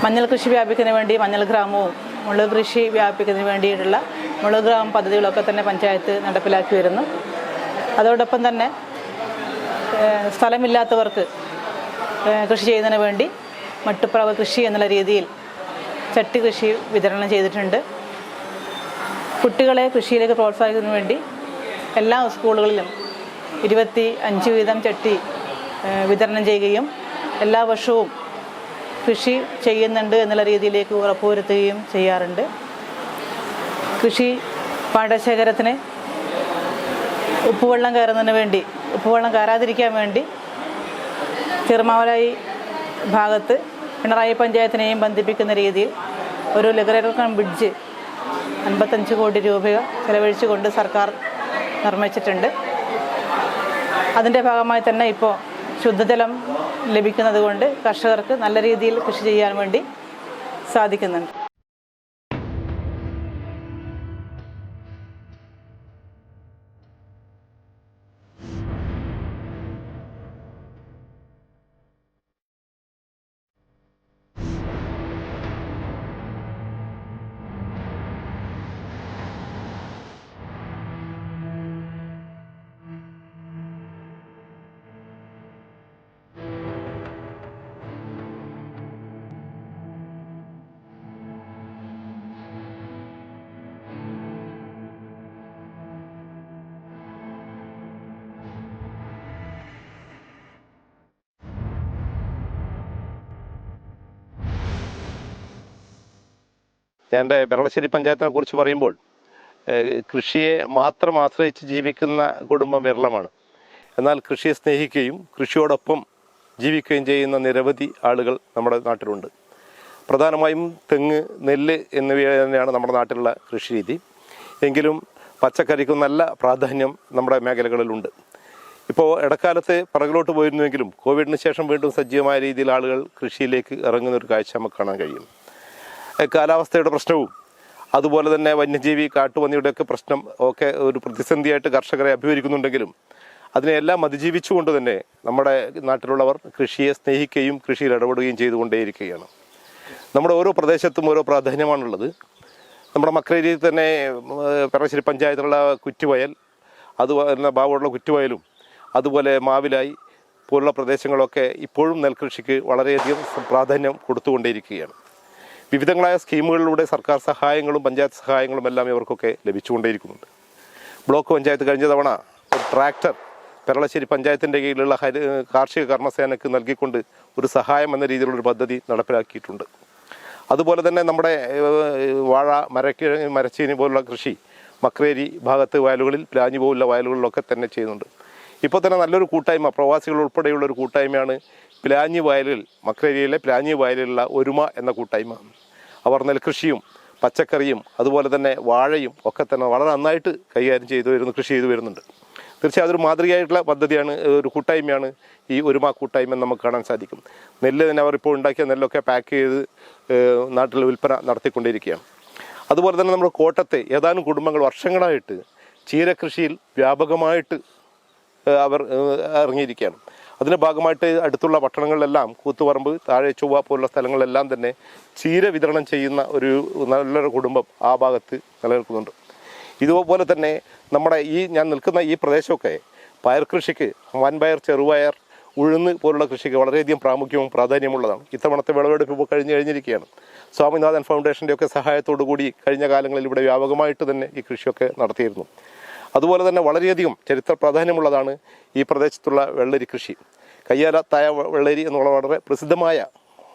മഞ്ഞൾ കൃഷി വ്യാപിക്കുന്നതിന് വേണ്ടി മഞ്ഞൾ ഗ്രാമവും മുളക് കൃഷി വ്യാപിപ്പിക്കുന്നതിന് വേണ്ടിയിട്ടുള്ള മുളക് ഗ്രാമ പദ്ധതികളൊക്കെ തന്നെ പഞ്ചായത്ത് നടപ്പിലാക്കി വരുന്നു. അതോടൊപ്പം തന്നെ സ്ഥലമില്ലാത്തവർക്ക് കൃഷി ചെയ്യുന്നതിന് വേണ്ടി മട്ടുപ്രവ കൃഷി എന്നുള്ള രീതിയിൽ ചട്ടി കൃഷി വിതരണം ചെയ്തിട്ടുണ്ട്. കുട്ടികളെ കൃഷിയിലേക്ക് പ്രോത്സാഹിക്കുന്നതിന് വേണ്ടി എല്ലാ സ്കൂളുകളിലും 25 വീതം ചട്ടി വിതരണം ചെയ്യുകയും എല്ലാ വർഷവും കൃഷി ചെയ്യുന്നുണ്ട് എന്നുള്ള രീതിയിലേക്ക് ഉറപ്പുവരുത്തുകയും ചെയ്യാറുണ്ട്. കൃഷി പാടശേഖരത്തിന് ഉപ്പുവെള്ളം കയറുന്നതിന് വേണ്ടി, ഉപ്പുവെള്ളം കയറാതിരിക്കാൻ വേണ്ടി ചെറുമാവലായി ഭാഗത്ത് പിണറായി പഞ്ചായത്തിനെയും ബന്ധിപ്പിക്കുന്ന രീതിയിൽ ഒരു ലഘുരേഖ ബ്രിഡ്ജ് 55 കോടി രൂപ ചെലവഴിച്ചുകൊണ്ട് സർക്കാർ നിർമ്മിച്ചിട്ടുണ്ട്. അതിൻ്റെ ഭാഗമായി തന്നെ ഇപ്പോൾ ശുദ്ധജലം ലഭിക്കുന്നത് കൊണ്ട് കർഷകർക്ക് നല്ല രീതിയിൽ കൃഷി ചെയ്യാൻ വേണ്ടി സാധിക്കുന്നുണ്ട്. ഞാൻ പെരളശ്ശേരി പഞ്ചായത്തിനെ കുറിച്ച് പറയുമ്പോൾ കൃഷിയെ മാത്രം ആശ്രയിച്ച് ജീവിക്കുന്ന കുടുംബം വിരളമാണ്. എന്നാൽ കൃഷിയെ സ്നേഹിക്കുകയും കൃഷിയോടൊപ്പം ജീവിക്കുകയും ചെയ്യുന്ന നിരവധി ആളുകൾ നമ്മുടെ നാട്ടിലുണ്ട്. പ്രധാനമായും തെങ്ങ്, നെല്ല് എന്നിവ തന്നെയാണ് നമ്മുടെ നാട്ടിലുള്ള കൃഷി രീതി. എങ്കിലും പച്ചക്കറിക്കും നല്ല പ്രാധാന്യം നമ്മുടെ മേഖലകളിലുണ്ട്. ഇപ്പോൾ ഇടക്കാലത്ത് പിറകിലോട്ട് പോയിരുന്നുവെങ്കിലും കോവിഡിന് ശേഷം വീണ്ടും സജീവമായ രീതിയിൽ ആളുകൾ കൃഷിയിലേക്ക് ഇറങ്ങുന്നൊരു കാഴ്ച നമുക്ക് കാണാൻ കഴിയും. കാലാവസ്ഥയുടെ പ്രശ്നവും അതുപോലെ തന്നെ വന്യജീവി കാട്ടുപന്നിയുടെയൊക്കെ പ്രശ്നം ഒക്കെ ഒരു പ്രതിസന്ധിയായിട്ട് കർഷകരെ അഭിമുഖീകരിക്കുന്നുണ്ടെങ്കിലും അതിനെല്ലാം അതിജീവിച്ചുകൊണ്ട് തന്നെ നമ്മുടെ നാട്ടിലുള്ളവർ കൃഷിയെ സ്നേഹിക്കുകയും കൃഷിയിൽ ഇടപെടുകയും ചെയ്തുകൊണ്ടേയിരിക്കുകയാണ്. നമ്മുടെ ഓരോ പ്രദേശത്തും ഓരോ പ്രാധാന്യമാണുള്ളത്. നമ്മുടെ മക്രേരിയിൽ തന്നെ പെരളശ്ശേരി പഞ്ചായത്തിലുള്ള കുറ്റുവയൽ, അതുപോലെ ബാവോടുള്ള കുറ്റുവയലും അതുപോലെ മാവിലായി പോലുള്ള പ്രദേശങ്ങളൊക്കെ ഇപ്പോഴും നെൽകൃഷിക്ക് വളരെയധികം പ്രാധാന്യം കൊടുത്തുകൊണ്ടേയിരിക്കുകയാണ്. വിവിധങ്ങളായ സ്കീമുകളിലൂടെ സർക്കാർ സഹായങ്ങളും പഞ്ചായത്ത് സഹായങ്ങളും എല്ലാം ഇവർക്കൊക്കെ ലഭിച്ചുകൊണ്ടേയിരിക്കുന്നുണ്ട്. ബ്ലോക്ക് പഞ്ചായത്ത് കഴിഞ്ഞ തവണ ഒരു ട്രാക്ടർ പെരളശ്ശേരി പഞ്ചായത്തിൻ്റെ കീഴിലുള്ള കാർഷിക കർമ്മസേനയ്ക്ക് നൽകിക്കൊണ്ട് ഒരു സഹായം എന്ന രീതിയിലുള്ളൊരു പദ്ധതി നടപ്പിലാക്കിയിട്ടുണ്ട്. അതുപോലെ തന്നെ നമ്മുടെ വാഴ, മരച്ചീനി പോലുള്ള കൃഷി മക്രേരി ഭാഗത്ത് വയലുകളിൽ, പ്ലാഞ്ഞി പോലുള്ള വയലുകളിലൊക്കെ തന്നെ ചെയ്യുന്നുണ്ട്. ഇപ്പോൾ തന്നെ നല്ലൊരു കൂട്ടായ്മ, പ്രവാസികൾ ഉൾപ്പെടെയുള്ളൊരു കൂട്ടായ്മയാണ് പ്ലാഞ്ഞി വയലിൽ, മക്രേരിയിലെ പ്ലാഞ്ഞി വയലിലുള്ള ഒരുമ എന്ന കൂട്ടായ്മ. അവർ നെൽകൃഷിയും പച്ചക്കറിയും അതുപോലെ തന്നെ വാഴയും ഒക്കെ തന്നെ വളരെ നന്നായിട്ട് കൈകാര്യം കൃഷി ചെയ്തു വരുന്നുണ്ട്. തീർച്ചയായും അതൊരു മാതൃകയായിട്ടുള്ള പദ്ധതിയാണ്, ഒരു കൂട്ടായ്മയാണ് ഈ ഒരുമ കൂട്ടായ്മ എന്ന് നമുക്ക് കാണാൻ സാധിക്കും. നെല്ല് തന്നെ അവർ ഇപ്പോൾ ഉണ്ടാക്കിയ നെല്ലൊക്കെ പാക്ക് ചെയ്ത് നാട്ടിൽ വിൽപ്പന നടത്തിക്കൊണ്ടിരിക്കുകയാണ്. അതുപോലെ തന്നെ നമ്മുടെ കോട്ടത്തെ ഏതാനും കുടുംബങ്ങൾ വർഷങ്ങളായിട്ട് ചീരകൃഷിയിൽ വ്യാപകമായിട്ട് അവർ ഇറങ്ങിയിരിക്കുകയാണ്. അതിൻ്റെ ഭാഗമായിട്ട് അടുത്തുള്ള പട്ടണങ്ങളിലെല്ലാം കൂത്തുപറമ്പ്, താഴെ ചൊവ്വ പോലുള്ള സ്ഥലങ്ങളിലെല്ലാം തന്നെ ചീര വിതരണം ചെയ്യുന്ന ഒരു നല്ലൊരു കുടുംബം ആ ഭാഗത്ത് നിലനിൽക്കുന്നുണ്ട്. ഇതുപോലെ തന്നെ നമ്മുടെ ഞാൻ നിൽക്കുന്ന ഈ പ്രദേശമൊക്കെ പയർ കൃഷിക്ക്, വൻപയർ, ചെറുപയർ, ഉഴുന്ന് പോലുള്ള കൃഷിക്ക് വളരെയധികം പ്രാമുഖ്യവും പ്രാധാന്യമുള്ളതാണ്. ഇത്തവണത്തെ വിളവെടുപ്പ് ഇപ്പോൾ കഴിഞ്ഞിരിക്കുകയാണ്. സ്വാമിനാഥൻ ഫൗണ്ടേഷൻ്റെയൊക്കെ സഹായത്തോടു കൂടി കഴിഞ്ഞ കാലങ്ങളിൽ ഇവിടെ വ്യാപകമായിട്ട് തന്നെ ഈ കൃഷിയൊക്കെ നടത്തിയിരുന്നു. അതുപോലെ തന്നെ വളരെയധികം ചരിത്ര പ്രാധാന്യമുള്ളതാണ് ഈ പ്രദേശത്തുള്ള വെള്ളരി കൃഷി. കയ്യാല തായ വെള്ളരി എന്നുള്ള വളരെ പ്രസിദ്ധമായ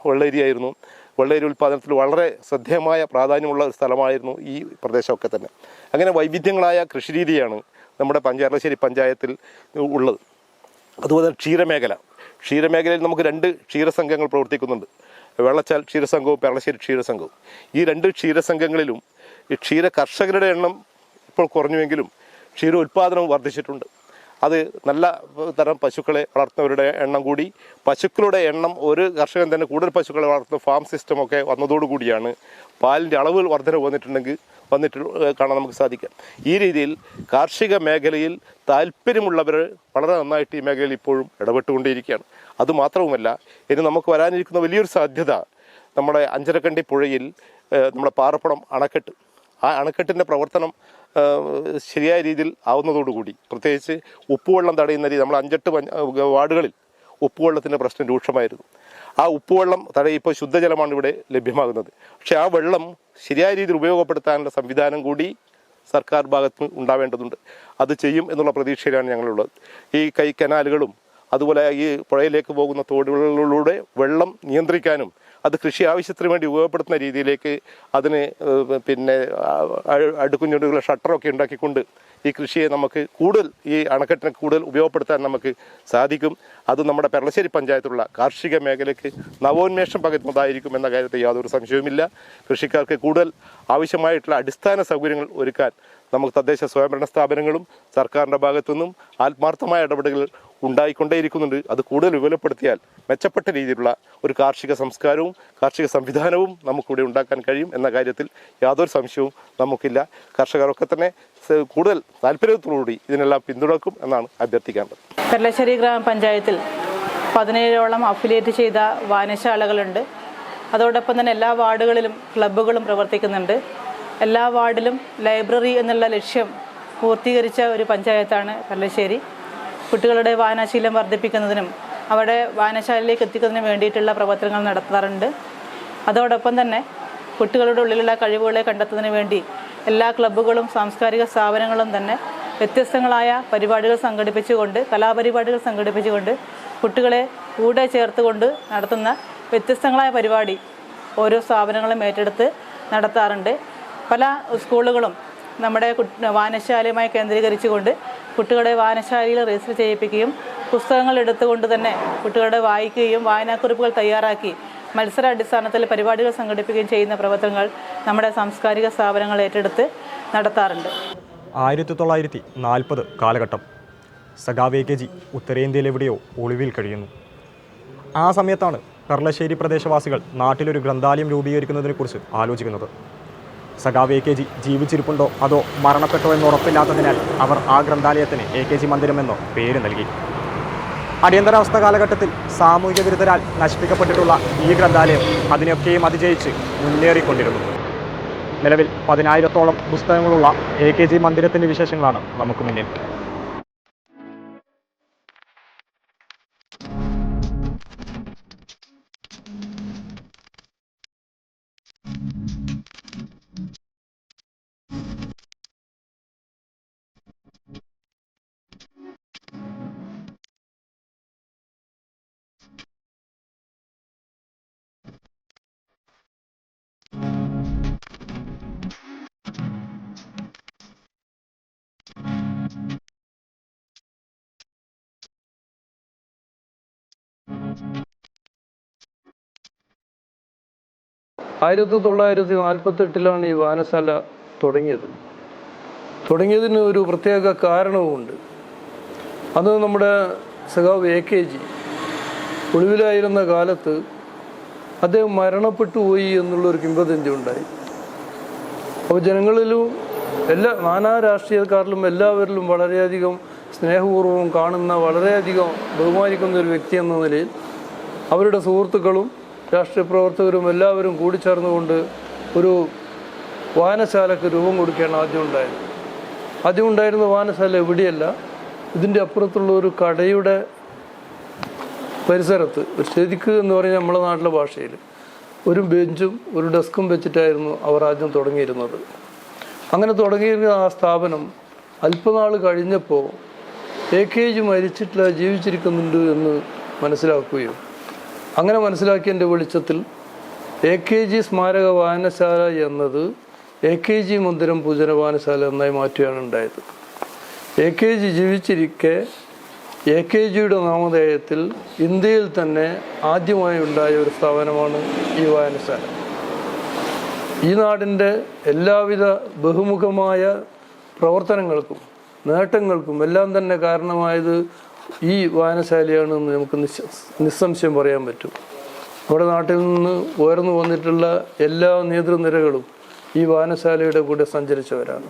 വെള്ളരിയായിരുന്നു. വെള്ളരി ഉൽപ്പാദനത്തിൽ വളരെ ശ്രദ്ധേയമായ പ്രാധാന്യമുള്ള ഒരു സ്ഥലമായിരുന്നു ഈ പ്രദേശമൊക്കെ തന്നെ. അങ്ങനെ വൈവിധ്യങ്ങളായ കൃഷിരീതിയാണ് നമ്മുടെ പെരളശ്ശേരി പഞ്ചായത്തിൽ ഉള്ളത്. അതുപോലെ ക്ഷീരമേഖലയിൽ നമുക്ക് 2 ക്ഷീരസംഘങ്ങൾ പ്രവർത്തിക്കുന്നുണ്ട്. വെള്ളച്ചാൽ ക്ഷീരസംഘവും പെരളശ്ശേരി ക്ഷീരസംഘവും. ഈ 2 ക്ഷീരസംഘങ്ങളിലും ഈ ക്ഷീര കർഷകരുടെ എണ്ണം ഇപ്പോൾ കുറഞ്ഞുവെങ്കിലും ക്ഷീര ഉൽപ്പാദനം വർദ്ധിച്ചിട്ടുണ്ട്. അത് നല്ല തരം പശുക്കളെ വളർത്തുന്നവരുടെ എണ്ണം കൂടി, പശുക്കളുടെ എണ്ണം ഒരു കർഷകൻ തന്നെ കൂടുതൽ പശുക്കളെ വളർത്തുന്ന ഫാം സിസ്റ്റമൊക്കെ വന്നതോടുകൂടിയാണ് പാലിൻ്റെ അളവുകൾ വർധന വന്നിട്ട് കാണാൻ നമുക്ക് സാധിക്കാം. ഈ രീതിയിൽ കാർഷിക മേഖലയിൽ താല്പര്യമുള്ളവർ വളരെ നന്നായിട്ട് ഈ മേഖലയിൽ ഇപ്പോഴും ഇടപെട്ടുകൊണ്ടേയിരിക്കുകയാണ്. അതുമാത്രവുമല്ല, ഇനി നമുക്ക് വരാനിരിക്കുന്ന വലിയൊരു സാധ്യത നമ്മുടെ അഞ്ചരക്കണ്ടി പുഴയിൽ നമ്മുടെ പാറപ്പുറം അണക്കെട്ട്, ആ അണക്കെട്ടിൻ്റെ പ്രവർത്തനം ശരിയായ രീതിയിൽ ആവുന്നതോടുകൂടി, പ്രത്യേകിച്ച് ഉപ്പുവെള്ളം തടയുന്ന രീതി, നമ്മൾ 5-8 വാർഡുകളിൽ ഉപ്പുവെള്ളത്തിൻ്റെ പ്രശ്നം രൂക്ഷമായിരുന്നു. ആ ഉപ്പുവെള്ളം ഇപ്പോൾ ശുദ്ധജലമാണ് ഇവിടെ ലഭ്യമാകുന്നത്. പക്ഷേ ആ വെള്ളം ശരിയായ രീതിയിൽ ഉപയോഗപ്പെടുത്താനുള്ള സംവിധാനം കൂടി സർക്കാർ ഭാഗത്ത് ഉണ്ടാവേണ്ടതുണ്ട്. അത് ചെയ്യും എന്നുള്ള പ്രതീക്ഷയിലാണ് ഞങ്ങളുള്ളത്. ഈ കനാലുകളും അതുപോലെ ഈ പുഴയിലേക്ക് പോകുന്ന തോടുകളിലൂടെ വെള്ളം നിയന്ത്രിക്കാനും അത് കൃഷി ആവശ്യത്തിന് വേണ്ടി ഉപയോഗപ്പെടുത്തുന്ന രീതിയിലേക്ക് അതിന് അടുക്കുഞ്ഞൊടുകളുടെ ഷട്ടറൊക്കെ ഉണ്ടാക്കിക്കൊണ്ട് ഈ കൃഷിയെ നമുക്ക് ഈ അണക്കെട്ടിനെ കൂടുതൽ ഉപയോഗപ്പെടുത്താൻ നമുക്ക് സാധിക്കും. അത് നമ്മുടെ പെരളശ്ശേരി പഞ്ചായത്തുള്ള കാർഷിക മേഖലയ്ക്ക് നവോന്മേഷം പകരുന്നതായിരിക്കും എന്ന കാര്യത്തിൽ യാതൊരു സംശയവുമില്ല. കൃഷിക്കാർക്ക് കൂടുതൽ ആവശ്യമായിട്ടുള്ള അടിസ്ഥാന സൗകര്യങ്ങൾ ഒരുക്കാൻ നമുക്ക് തദ്ദേശ സ്വയംഭരണ സ്ഥാപനങ്ങളും സർക്കാരിൻ്റെ ഭാഗത്തുനിന്നും ആത്മാർത്ഥമായ ഇടപെടലുകൾ ഉണ്ടായിക്കൊണ്ടേയിരിക്കുന്നുണ്ട്. അത് കൂടുതൽ വിപുലപ്പെടുത്തിയാൽ മെച്ചപ്പെട്ട രീതിയിലുള്ള ഒരു കാർഷിക സംസ്കാരവും കാർഷിക സംവിധാനവും നമുക്കിവിടെ ഉണ്ടാക്കാൻ കഴിയും എന്ന കാര്യത്തിൽ യാതൊരു സംശയവും നമുക്കില്ല. കർഷകരൊക്കെ തന്നെ കൂടുതൽ താല്പര്യത്തോടുകൂടി ഇതിനെല്ലാം പിന്തുണക്കും എന്നാണ് അഭ്യർത്ഥിക്കേണ്ടത്. പെർലശ്ശേരി ഗ്രാമപഞ്ചായത്തിൽ 17ഓളം അഫിലിയേറ്റ് ചെയ്ത വായനശാലകളുണ്ട്. അതോടൊപ്പം തന്നെ എല്ലാ വാർഡുകളിലും ക്ലബ്ബുകളും പ്രവർത്തിക്കുന്നുണ്ട്. എല്ലാ വാർഡിലും ലൈബ്രറി എന്നുള്ള ലക്ഷ്യം പൂർത്തീകരിച്ച ഒരു പഞ്ചായത്താണ് പെർലശ്ശേരി. കുട്ടികളുടെ വായനാശീലം വർദ്ധിപ്പിക്കുന്നതിനും അവരുടെ വായനശാലയിലേക്ക് എത്തിക്കുന്നതിനും വേണ്ടിയിട്ടുള്ള പ്രവർത്തനങ്ങൾ നടത്താറുണ്ട്. അതോടൊപ്പം തന്നെ കുട്ടികളുടെ ഉള്ളിലുള്ള കഴിവുകളെ കണ്ടെത്തുന്നതിന് വേണ്ടി എല്ലാ ക്ലബ്ബുകളും സാംസ്കാരിക സ്ഥാപനങ്ങളും തന്നെ വ്യത്യസ്തങ്ങളായ പരിപാടികൾ സംഘടിപ്പിച്ചുകൊണ്ട്, കലാപരിപാടികൾ സംഘടിപ്പിച്ചുകൊണ്ട് കുട്ടികളെ കൂടെ ചേർത്തുകൊണ്ട് നടത്തുന്ന വ്യത്യസ്തങ്ങളായ പരിപാടി ഓരോ സ്ഥാപനങ്ങളും ഏറ്റെടുത്ത് നടത്താറുണ്ട്. പല സ്കൂളുകളും നമ്മുടെ വായനശാലയുമായി കേന്ദ്രീകരിച്ചുകൊണ്ട് കുട്ടികളെ വായനശാലയിൽ രജിസ്റ്റർ ചെയ്യിപ്പിക്കുകയും പുസ്തകങ്ങൾ എടുത്തുകൊണ്ട് തന്നെ കുട്ടികളുടെ വായിക്കുകയും വായനാക്കുറിപ്പുകൾ തയ്യാറാക്കി മത്സരാടിസ്ഥാനത്തിൽ പരിപാടികൾ സംഘടിപ്പിക്കുകയും ചെയ്യുന്ന പ്രവർത്തനങ്ങൾ നമ്മുടെ സാംസ്കാരിക സ്ഥാപനങ്ങൾ ഏറ്റെടുത്ത് നടത്താറുണ്ട്. 1940 കാലഘട്ടം. സഖാവ് AKG ഉത്തരേന്ത്യയിലെവിടെയോ ഒളിവിൽ കഴിയുന്നു. ആ സമയത്താണ് പെർലശ്ശേരി പ്രദേശവാസികൾ നാട്ടിലൊരു ഗ്രന്ഥാലയം രൂപീകരിക്കുന്നതിനെക്കുറിച്ച് ആലോചിക്കുന്നത്. സഖാവ് AKG ജീവിച്ചിരിപ്പുണ്ടോ അതോ മരണപ്പെട്ടോ എന്ന് ഉറപ്പില്ലാത്തതിനാൽ അവർ ആ ഗ്രന്ഥാലയത്തിന് AKG മന്ദിരം എന്നോ പേര് നൽകി. അടിയന്തരാവസ്ഥ കാലഘട്ടത്തിൽ സാമൂഹിക വിരുദ്ധരാൽ നശിപ്പിക്കപ്പെട്ടിട്ടുള്ള ഈ ഗ്രന്ഥാലയം അതിനൊക്കെയും അതിജയിച്ച് മുന്നേറിക്കൊണ്ടിരുന്നു. നിലവിൽ 10,000-ഓളം പുസ്തകങ്ങളുള്ള AKG മന്ദിരത്തിൻ്റെ വിശേഷങ്ങളാണ് നമുക്ക് മുന്നിൽ. ആയിരത്തി 1948 ഈ വായനശാല തുടങ്ങിയതിന് ഒരു പ്രത്യേക കാരണവുമുണ്ട്. അന്ന് നമ്മുടെ സഖാവ് AKG ഒളിവിലായിരുന്ന കാലത്ത് അദ്ദേഹം മരണപ്പെട്ടു പോയി എന്നുള്ളൊരു കിംവദന്തി ഉണ്ടായി. അപ്പോൾ ജനങ്ങളിലും നാനാ രാഷ്ട്രീയക്കാരിലും എല്ലാവരിലും വളരെയധികം സ്നേഹപൂർവ്വം കാണുന്ന, വളരെയധികം ബഹുമാനിക്കുന്ന ഒരു വ്യക്തി എന്ന നിലയിൽ അവരുടെ സുഹൃത്തുക്കളും രാഷ്ട്രീയ പ്രവർത്തകരും എല്ലാവരും കൂടിച്ചേർന്നുകൊണ്ട് ഒരു വായനശാലയ്ക്ക് രൂപം കൊടുക്കുകയാണ് ആദ്യം ഉണ്ടായിരുന്ന വായനശാല എവിടെയല്ല, ഇതിൻ്റെ അപ്പുറത്തുള്ള ഒരു കടയുടെ പരിസരത്ത് ഒരു ശരിക്ക് എന്ന് പറഞ്ഞാൽ നമ്മളെ നാട്ടിലെ ഭാഷയിൽ ഒരു ബെഞ്ചും ഒരു ഡെസ്കും വെച്ചിട്ടായിരുന്നു അവർ ആദ്യം തുടങ്ങിയിരുന്നത്. അങ്ങനെ തുടങ്ങിയിരുന്ന ആ സ്ഥാപനം അല്പനാൾ കഴിഞ്ഞപ്പോൾ AKG മരിച്ചിട്ടില്ല, ജീവിച്ചിരിക്കുന്നുണ്ട് എന്ന് മനസ്സിലാക്കുകയും അങ്ങനെ മനസ്സിലാക്കിയതിൻ്റെ വെളിച്ചത്തിൽ AKG സ്മാരക വായനശാല എന്നത് AKG മന്ദിരം പൂജന വായനശാല എന്നായി മാറ്റുകയാണ് ഉണ്ടായത്. AKG ജീവിച്ചിരിക്കെ AKGയുടെ നാമധേയത്തിൽ ഇന്ത്യയിൽ തന്നെ ആദ്യമായി ഉണ്ടായ ഒരു സ്ഥാപനമാണ് ഈ വായനശാല. ഈ നാടിൻ്റെ എല്ലാവിധ ബഹുമുഖമായ പ്രവർത്തനങ്ങൾക്കും നേട്ടങ്ങൾക്കും എല്ലാം തന്നെ കാരണമായത് ഈ വായനശാലയാണെന്ന് നമുക്ക് നിസ്സംശയം പറയാൻ പറ്റും. നമ്മുടെ നാട്ടിൽ നിന്ന് ഉയർന്നു വന്നിട്ടുള്ള എല്ലാ നേതൃനിരകളും ഈ വായനശാലയുടെ കൂടെ സഞ്ചരിച്ചവരാണ്.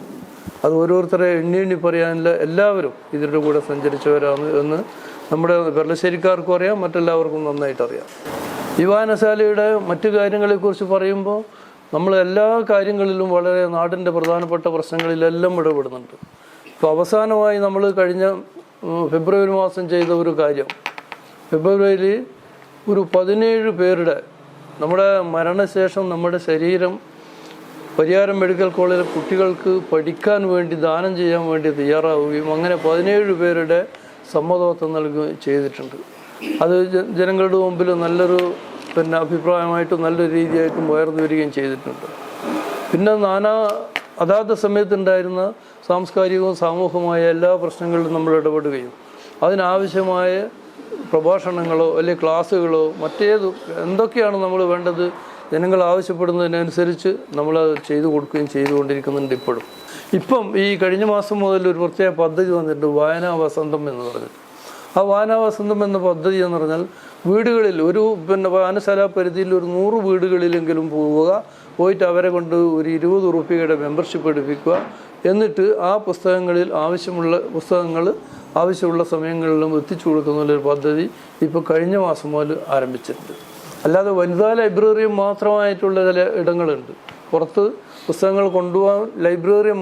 അത് ഓരോരുത്തരെ എണ്ണി പറയാനില്ല, എല്ലാവരും ഇതിൻ്റെ കൂടെ സഞ്ചരിച്ചവരാണ് എന്ന് നമ്മുടെ പെർലശ്ശേരിക്കാർക്കും അറിയാം, മറ്റെല്ലാവർക്കും നന്നായിട്ടറിയാം. ഈ വായനശാലയുടെ മറ്റു കാര്യങ്ങളെക്കുറിച്ച് പറയുമ്പോൾ നമ്മൾ എല്ലാ കാര്യങ്ങളിലും വളരെ നാടിൻ്റെ പ്രധാനപ്പെട്ട പ്രശ്നങ്ങളിലെല്ലാം ഇടപെടുന്നുണ്ട്. ഇപ്പോൾ അവസാനമായി നമ്മൾ കഴിഞ്ഞ ഫെബ്രുവരി മാസം ചെയ്ത ഒരു കാര്യം, ഫെബ്രുവരിയിൽ ഒരു 17 പേരുടെ നമ്മുടെ മരണശേഷം നമ്മുടെ ശരീരം പരിയാരം മെഡിക്കൽ കോളേജിലെ കുട്ടികൾക്ക് പഠിക്കാൻ വേണ്ടി ദാനം ചെയ്യാൻ വേണ്ടി തയ്യാറാവുകയും അങ്ങനെ 17 പേരുടെ സമ്മതപത്രം നൽകുകയും ചെയ്തിട്ടുണ്ട്. അത് ജനങ്ങളുടെ മുമ്പിൽ നല്ലൊരു അഭിപ്രായമായിട്ടും നല്ലൊരു രീതിയായിട്ടും ഉയർന്നു വരികയും ചെയ്തിട്ടുണ്ട്. പിന്നെ അതാത് സമയത്തുണ്ടായിരുന്ന സാംസ്കാരികവും സാമൂഹികമായ എല്ലാ പ്രശ്നങ്ങളിലും നമ്മൾ ഇടപെടുകയും അതിനാവശ്യമായ പ്രഭാഷണങ്ങളോ അല്ലെങ്കിൽ ക്ലാസ്സുകളോ എന്തൊക്കെയാണ് നമ്മൾ വേണ്ടത് ജനങ്ങൾ ആവശ്യപ്പെടുന്നതിനനുസരിച്ച് നമ്മളത് ചെയ്തു കൊടുക്കുകയും ചെയ്തുകൊണ്ടിരിക്കുന്നുണ്ട് ഇപ്പം ഈ കഴിഞ്ഞ മാസം മുതൽ ഒരു പ്രത്യേക പദ്ധതി വന്നിട്ടുണ്ട്, വായനാ വസന്തം എന്ന് പറഞ്ഞിട്ട്. ആ വായനാ വസന്തം എന്ന പദ്ധതി എന്ന് പറഞ്ഞാൽ വീടുകളിൽ വായനശാല പരിധിയിൽ ഒരു 100 വീടുകളിലെങ്കിലും പോയിട്ട് അവരെ കൊണ്ട് ഒരു 20 രൂപയുടെ മെമ്പർഷിപ്പ് എടുപ്പിക്കുക. എന്നിട്ട് ആ പുസ്തകങ്ങളിൽ ആവശ്യമുള്ള സമയങ്ങളിലും എത്തിച്ചു കൊടുക്കുന്നുള്ളൊരു പദ്ധതി ഇപ്പോൾ കഴിഞ്ഞ മാസം മുതൽ ആരംഭിച്ചിട്ടുണ്ട്. അല്ലാതെ വനിതാ ലൈബ്രറിയും മാത്രമായിട്ടുള്ള ചില ഇടങ്ങളുണ്ട്. പുറത്ത് പുസ്തകങ്ങൾ കൊണ്ടുപോകാൻ ലൈബ്രറി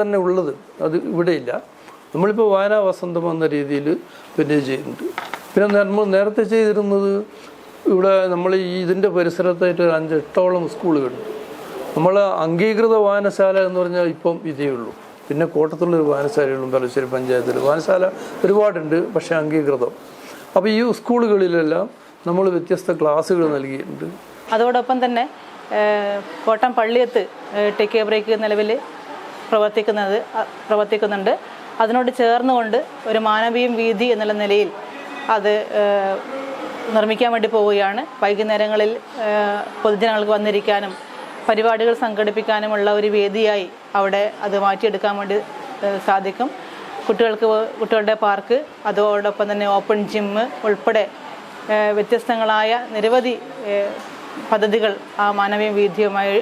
തന്നെ ഉള്ളത്, അത് ഇവിടെയില്ല. നമ്മളിപ്പോൾ വായനാ വസന്തം എന്ന രീതിയിൽ ചെയ്യുന്നുണ്ട്. പിന്നെ നമ്മൾ നേരത്തെ ചെയ്തിരുന്നത് ഇവിടെ നമ്മൾ ഇതിൻ്റെ പരിസരത്തായിട്ട് ഒരു 5-8ഓളം സ്കൂളുകളുണ്ട്. നമ്മൾ അംഗീകൃത വായനശാല എന്ന് പറഞ്ഞാൽ ഇപ്പം ഇതേ ഉള്ളൂ. പിന്നെ കോട്ടത്തുള്ളൊരു വായനശാലകളും പെരളശ്ശേരി പഞ്ചായത്തിൽ വായനശാല ഒരുപാടുണ്ട്, പക്ഷേ അംഗീകൃതം. അപ്പോൾ ഈ സ്കൂളുകളിലെല്ലാം നമ്മൾ വ്യത്യസ്ത ക്ലാസ്സുകൾ നൽകിയിട്ടുണ്ട്. അതോടൊപ്പം തന്നെ കോട്ടം പള്ളിയത്ത് ടേക്ക് എ ബ്രേക്ക് നിലവിൽ പ്രവർത്തിക്കുന്നുണ്ട്. അതിനോട് ചേർന്നുകൊണ്ട് ഒരു മാനവീയം വീഥി എന്നുള്ള നിലയിൽ അത് നിർമ്മിക്കാൻ വേണ്ടി പോവുകയാണ്. വൈകുന്നേരങ്ങളിൽ പൊതുജനങ്ങൾക്ക് വന്നിരിക്കാനും പരിപാടികൾ സംഘടിപ്പിക്കാനുമുള്ള ഒരു വേദിയായി അവിടെ അത് മാറ്റിയെടുക്കാൻ വേണ്ടി സാധിക്കും. കുട്ടികളുടെ പാർക്ക്, അതോടൊപ്പം തന്നെ ഓപ്പൺ ജിമ്മ് ഉൾപ്പെടെ വ്യത്യസ്തങ്ങളായ നിരവധി പദ്ധതികൾ ആ മാനവീയ വീഥിയുമായി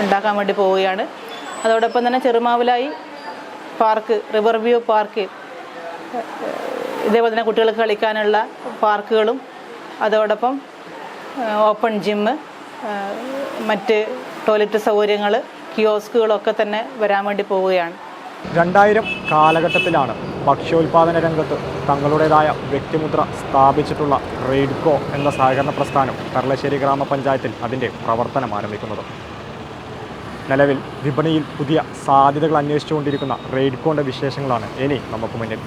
ഉണ്ടാക്കാൻ വേണ്ടി പോവുകയാണ്. അതോടൊപ്പം തന്നെ Cherumavilayi park, river view park, ഇതേപോലെ തന്നെ കുട്ടികൾക്ക് കളിക്കാനുള്ള പാർക്കുകളും അതോടൊപ്പം ഓപ്പൺ ജിമ്മ്, മറ്റ് ടോയ്ലറ്റ് സൗകര്യങ്ങൾ, കിയോസ്കുകളൊക്കെ തന്നെ വരാൻ വേണ്ടി പോവുകയാണ്. 2000 കാലഘട്ടത്തിലാണ് ഭക്ഷ്യോൽപാദന രംഗത്ത് തങ്ങളുടേതായ വ്യക്തിമുദ്ര സ്ഥാപിച്ചിട്ടുള്ള റെയ്ഡ്കോ എന്ന സഹകരണ പ്രസ്ഥാനം പെർളശ്ശേരി ഗ്രാമപഞ്ചായത്തിൽ അതിൻ്റെ പ്രവർത്തനം ആരംഭിക്കുന്നത്. നിലവിൽ വിപണിയിൽ പുതിയ സാധ്യതകൾ അന്വേഷിച്ചുകൊണ്ടിരിക്കുന്ന റെയ്ഡ്കോൻ്റെ വിശേഷങ്ങളാണ് ഇനി നമുക്ക് മുന്നിൽ.